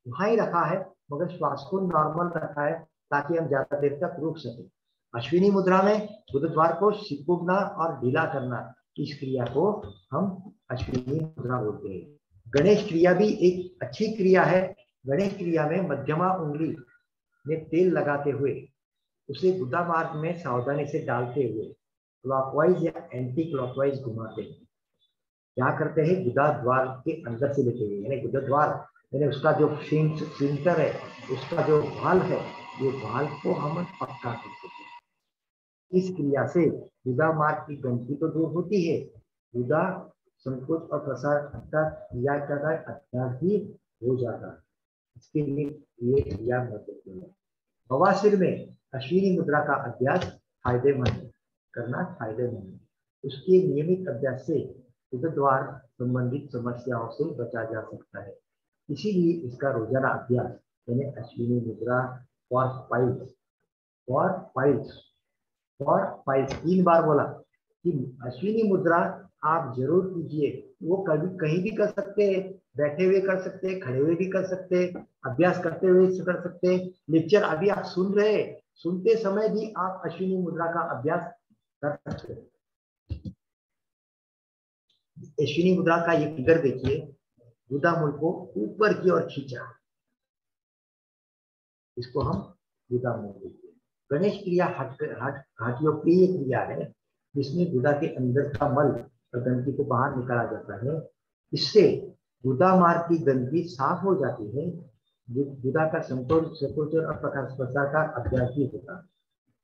[SPEAKER 2] वहां ही रखा है, मगर श्वास को नॉर्मल रखा है ताकि हम ज्यादा देर तक रुक सके। अश्विनी मुद्रा में गुरुद्वार को सिकुड़ना और ढीला करना, इस क्रिया को हम अश्विनी मुद्रा बोलते हैं। गणेश क्रिया भी एक अच्छी क्रिया है। गणेश क्रिया में मध्यमा उंगली में तेल लगाते हुए उसे गुदा मार्ग में सावधानी से डालते हुए क्लॉकवाइज या एंटी क्लॉकवाइज घुमाते हैं। क्या करते हैं, गुदा द्वार के अंदर से लेते हुए, यानी गुदा द्वार यानी उसका जो सिंटर है, उसका जो वाल है, ये वाल को हम पक्का करते हैं। इस क्रिया से गुदा मार्ग की गंदगी तो दूर होती है, गुदा संकोच और प्रसार क्रिया का अभ्यास भी हो जाता है। इसके लिए ये क्रिया महत्वपूर्ण है। बवासीर में अश्विनी मुद्रा का अभ्यास फायदेमंद करना फायदेमंद है। उसके नियमित अभ्यास से गुरुद्वार संबंधित समस्याओं से बचा जा सकता है। इसीलिए इसका रोजाना अभ्यास यानी अश्विनी मुद्रा फॉर फाइल्स 3 बार बोला कि अश्विनी मुद्रा आप जरूर कीजिए। वो कभी कहीं भी कर सकते हैं, बैठे हुए कर सकते हैं, खड़े हुए भी कर सकते हैं, अभ्यास करते हुए कर सकते हैं। लेक्चर अभी आप सुन रहे हैं, सुनते समय भी आप अश्विनी मुद्रा का अभ्यास कर सकते हैं। अश्विनी मुद्रा का ये फिगर देखिए, गुदा मूल को ऊपर की ओर खींचा, इसको हम गुदा मूल बोलते हैं। गणेश क्रिया हाथियों प्रिय क्रिया है, जिसमें गुदा के अंदर का मल और गंदगी को बाहर निकाला जाता है। इससे गुदा मार्ग की गंदगी साफ हो जाती है। गुदा का संकोचन और प्रसार का अभ्यास भी होता है।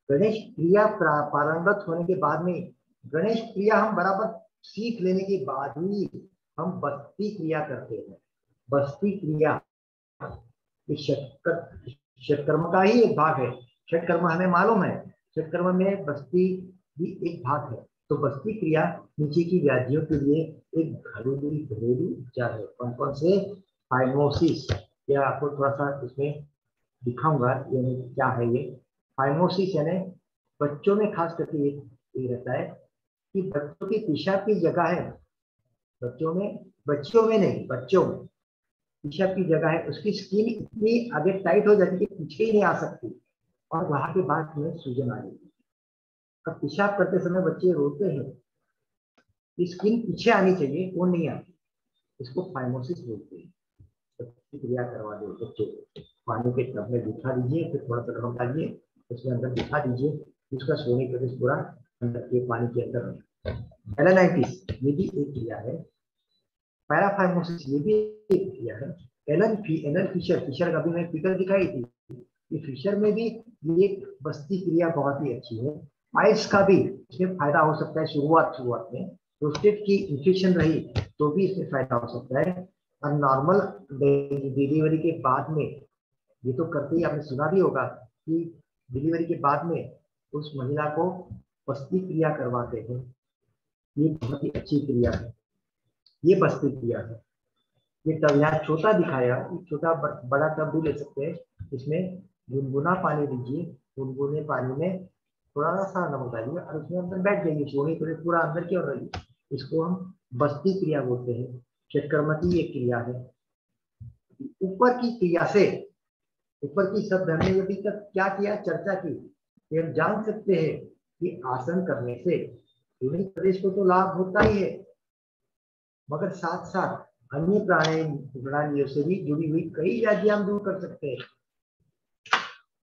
[SPEAKER 2] गणेश क्रिया पारंगत होने के बाद में, गणेश क्रिया हम बराबर सीख लेने के बाद ही हम बस्ती क्रिया करते हैं। बस्ती क्रिया षटकर्म का ही एक भाग है। षटकर्म हमें मालूम है, षटकर्म में बस्ती भी एक भाग है। तो बस्ती क्रिया नीचे की व्याधियों के लिए एक घरेलू उपचार है। कौन कौन से, फाइमोसिस, या आपको थोड़ा सा इसमें दिखाऊंगा यानी क्या है ये फाइमोसिस, यानी बच्चों में खास करके ये रहता है कि बच्चों की पेशाब की जगह है, बच्चों में नहीं, बच्चों में पेशाब की जगह है, उसकी स्किन इतनी आगे टाइट हो जाती है कि पीछे ही नहीं आ सकती, और वहां के बाद में सूजन आ जाती है। अब पेशाब करते समय बच्चे रोते हैं, स्किन पीछे आनी चाहिए, वो नहीं आती, इसको फाइमोसिस बोलते हैं। क्रिया करवा दो बच्चे को, पानी के टब में बिठा दीजिए, फिर थोड़ा सा गरम डालिए, उसके अंदर बिठा दीजिए, उसका सोने प्रदेश पूरा अंदर के पानी के अंदर। एलेनाइटिस ये भी एक क्रिया है। पैराफाइमोसिस ये भी एक क्रिया है। एलन फिशर का भी मैं फिगर दिखाई थी, ये फिशर में भी ये बस्ती क्रिया बहुत ही अच्छी है। आइस का भी इसमें फायदा हो सकता है। शुरुआत में प्रोस्टेट की इन्फेक्शन रही तो भी इसमें फायदा हो सकता है। और नॉर्मल डिलीवरी के बाद में, ये तो करते ही आपने सुना भी होगा कि डिलीवरी के बाद में उस महिला को बस्ती क्रिया करवाते हैं। ये बहुत ही अच्छी क्रिया है, ये बस्ती क्रिया है। ये टब यहाँ छोटा दिखाया, छोटा बड़ा टब भी ले सकते हैं। इसमें गुनगुना पानी लीजिए, गुनगुने पानी में थोड़ा सा नमक डालिए और उसमें अंदर बैठ जाइए, सोने के लिए पूरा अंदर की ओर रहिए। इसको हम बस्ती क्रिया बोलते हैं। षटकर्म की एक क्रिया है। ऊपर की क्रिया से, ऊपर की शब्द हमने अभी तक क्या किया, चर्चा की, हम जान सकते हैं कि आसन करने से पूरे प्रदेश को तो लाभ होता ही है, मगर साथ साथ अन्य प्रणालियों से भी जुड़ी हुई कई व्याधियां हम दूर कर सकते हैं।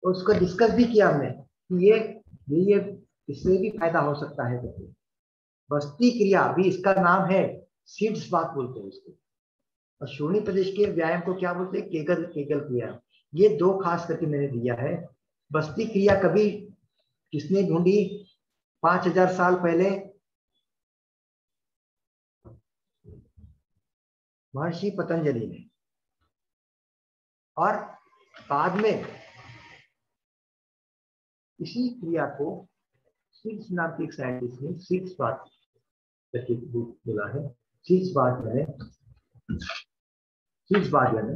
[SPEAKER 2] उसको डिस्कस भी किया हमने कि ये इससे भी फायदा हो सकता है। बस्ती क्रिया भी, इसका नाम है सीड्स बात बोलते हैं इसको। और शून्य प्रदेश के व्यायाम को क्या बोलते हैं, केगल क्रिया। ये दो खास करके मैंने दिया है। बस्ती क्रिया कभी किसने ढूंढी, 5000 साल पहले महर्षि पतंजलि ने, और बाद में इसी क्रिया को सीड्स नाम के एक साइंटिस्ट ने सीड्स बात करके बोला है। सीड्स बात यानी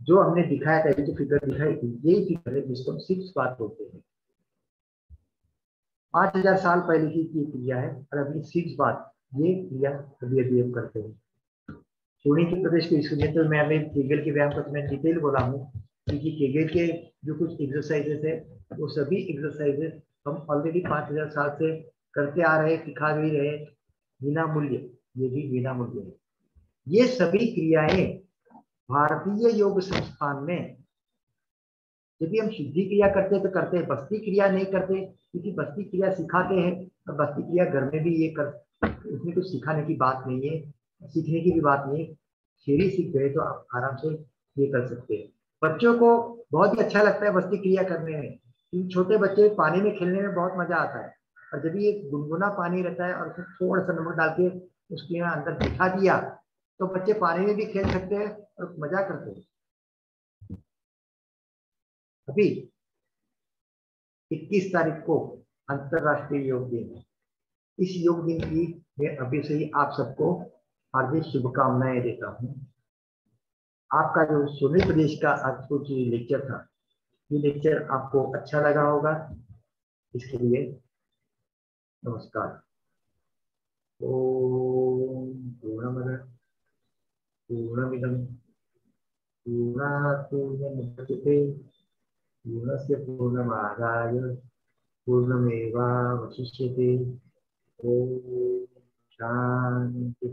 [SPEAKER 2] जो हमने दिखाया था, ये जो फिगर दिखाई थी, यही फिगर है जिसको हम 6 बात बोलते हैं। 5000 साल पहले की ये क्रिया है, और अभी 6 बात ये क्रिया अभी हम करते हैं। सोनी के प्रदेश को इसलिए तो मैं अभी केगल के व्यायाम का मैं डिटेल बोला हूँ, क्योंकि केगल के जो कुछ एक्सरसाइजेस है वो सभी एक्सरसाइजेस हम ऑलरेडी 5000 साल से करते आ रहे, सिखा भी रहे, बिना मूल्य, ये भी बिना मूल्य है। ये सभी क्रियाएं भारतीय योग संस्थान में, यदि हम सिद्धि क्रिया करते हैं तो करते हैं, बस्ती क्रिया नहीं करते, क्योंकि बस्ती क्रिया सिखाते हैं और बस्ती क्रिया घर में भी ये कर, उसमें कुछ सिखाने की बात नहीं है, सीखने की भी बात नहीं है। थ्योरी सीख गए तो आप आराम से ये कर सकते हैं। बच्चों को बहुत ही अच्छा लगता है बस्ती क्रिया करने में, क्योंकि छोटे बच्चे पानी में खेलने में बहुत मजा आता है, और जब ये गुनगुना पानी रहता है और उसमें थोड़ा सा नमक डाल के उसके अंदर दिखा दिया तो बच्चे पानी में भी खेल सकते हैं और मजा करते हैं। अभी 21 तारीख को अंतरराष्ट्रीय योग दिन है। इस योग दिन की मैं अभी से ही आप सबको हार्दिक शुभकामनाएं देता हूँ। आपका जो सोनी प्रदेश का आज को जो लेक्चर था, ये लेक्चर आपको अच्छा लगा होगा, इसके लिए नमस्कार। ओम पूर्णमद पूर्णमिदं पूर्णात् पूर्णमुदच्यते पूर्णस्य पूर्णमादाय पूर्णमेवावशिष्यते। ओम शांति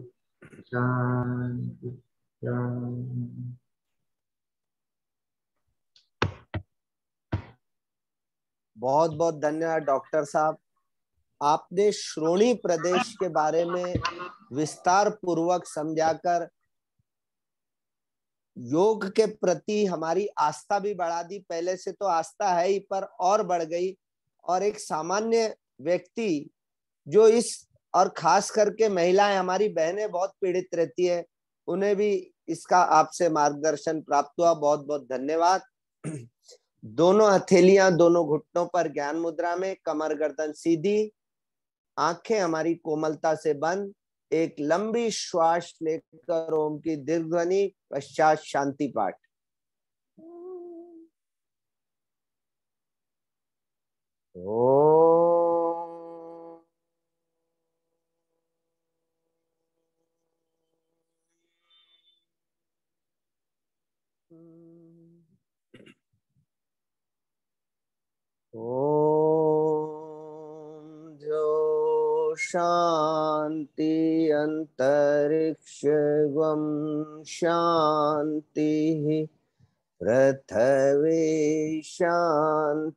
[SPEAKER 2] शांति शांति।
[SPEAKER 1] बहुत बहुत धन्यवाद डॉक्टर साहब। आपने श्रोणी प्रदेश के बारे में विस्तार पूर्वक समझाकर योग के प्रति हमारी आस्था भी बढ़ा दी। पहले से तो आस्था है ही, पर और बढ़ गई। और एक सामान्य व्यक्ति जो इस, और खास करके महिलाएं, हमारी बहनें बहुत पीड़ित रहती है, उन्हें भी इसका आपसे मार्गदर्शन प्राप्त हुआ। बहुत बहुत धन्यवाद। दोनों हथेलियां दोनों घुटनों पर ज्ञान मुद्रा में, कमर गर्दन सीधी, आंखें हमारी कोमलता से बंद, एक लंबी श्वास लेकर ओम की दीर्घ ध्वनि, पश्चात शांति पाठ। ओम जो शांति अंतरिक्षं शांति पृथ्वी शांतिरापः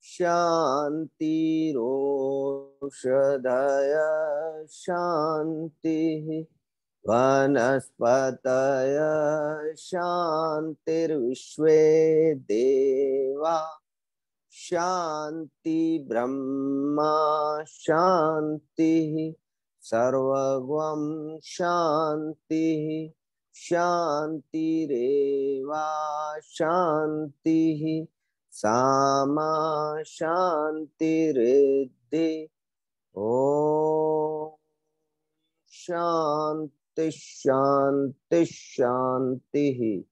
[SPEAKER 1] शांतिरोषधयः शांतिः वनस्पतयः शांतिर्विश्वे देवा शांति ब्रह्मा शांतिः सर्वगं शांतिः शांतिरेवा शांतिः सामा शांतिरेद्धि। ओम शांति शांति शांति।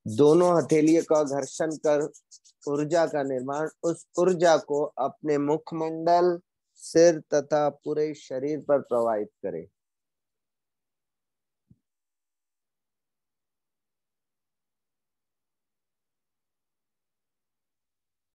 [SPEAKER 1] दोनों हथेलियों का घर्षण कर ऊर्जा का निर्माण, उस ऊर्जा को अपने मुखमंडल, सिर तथा पूरे शरीर पर प्रवाहित करें।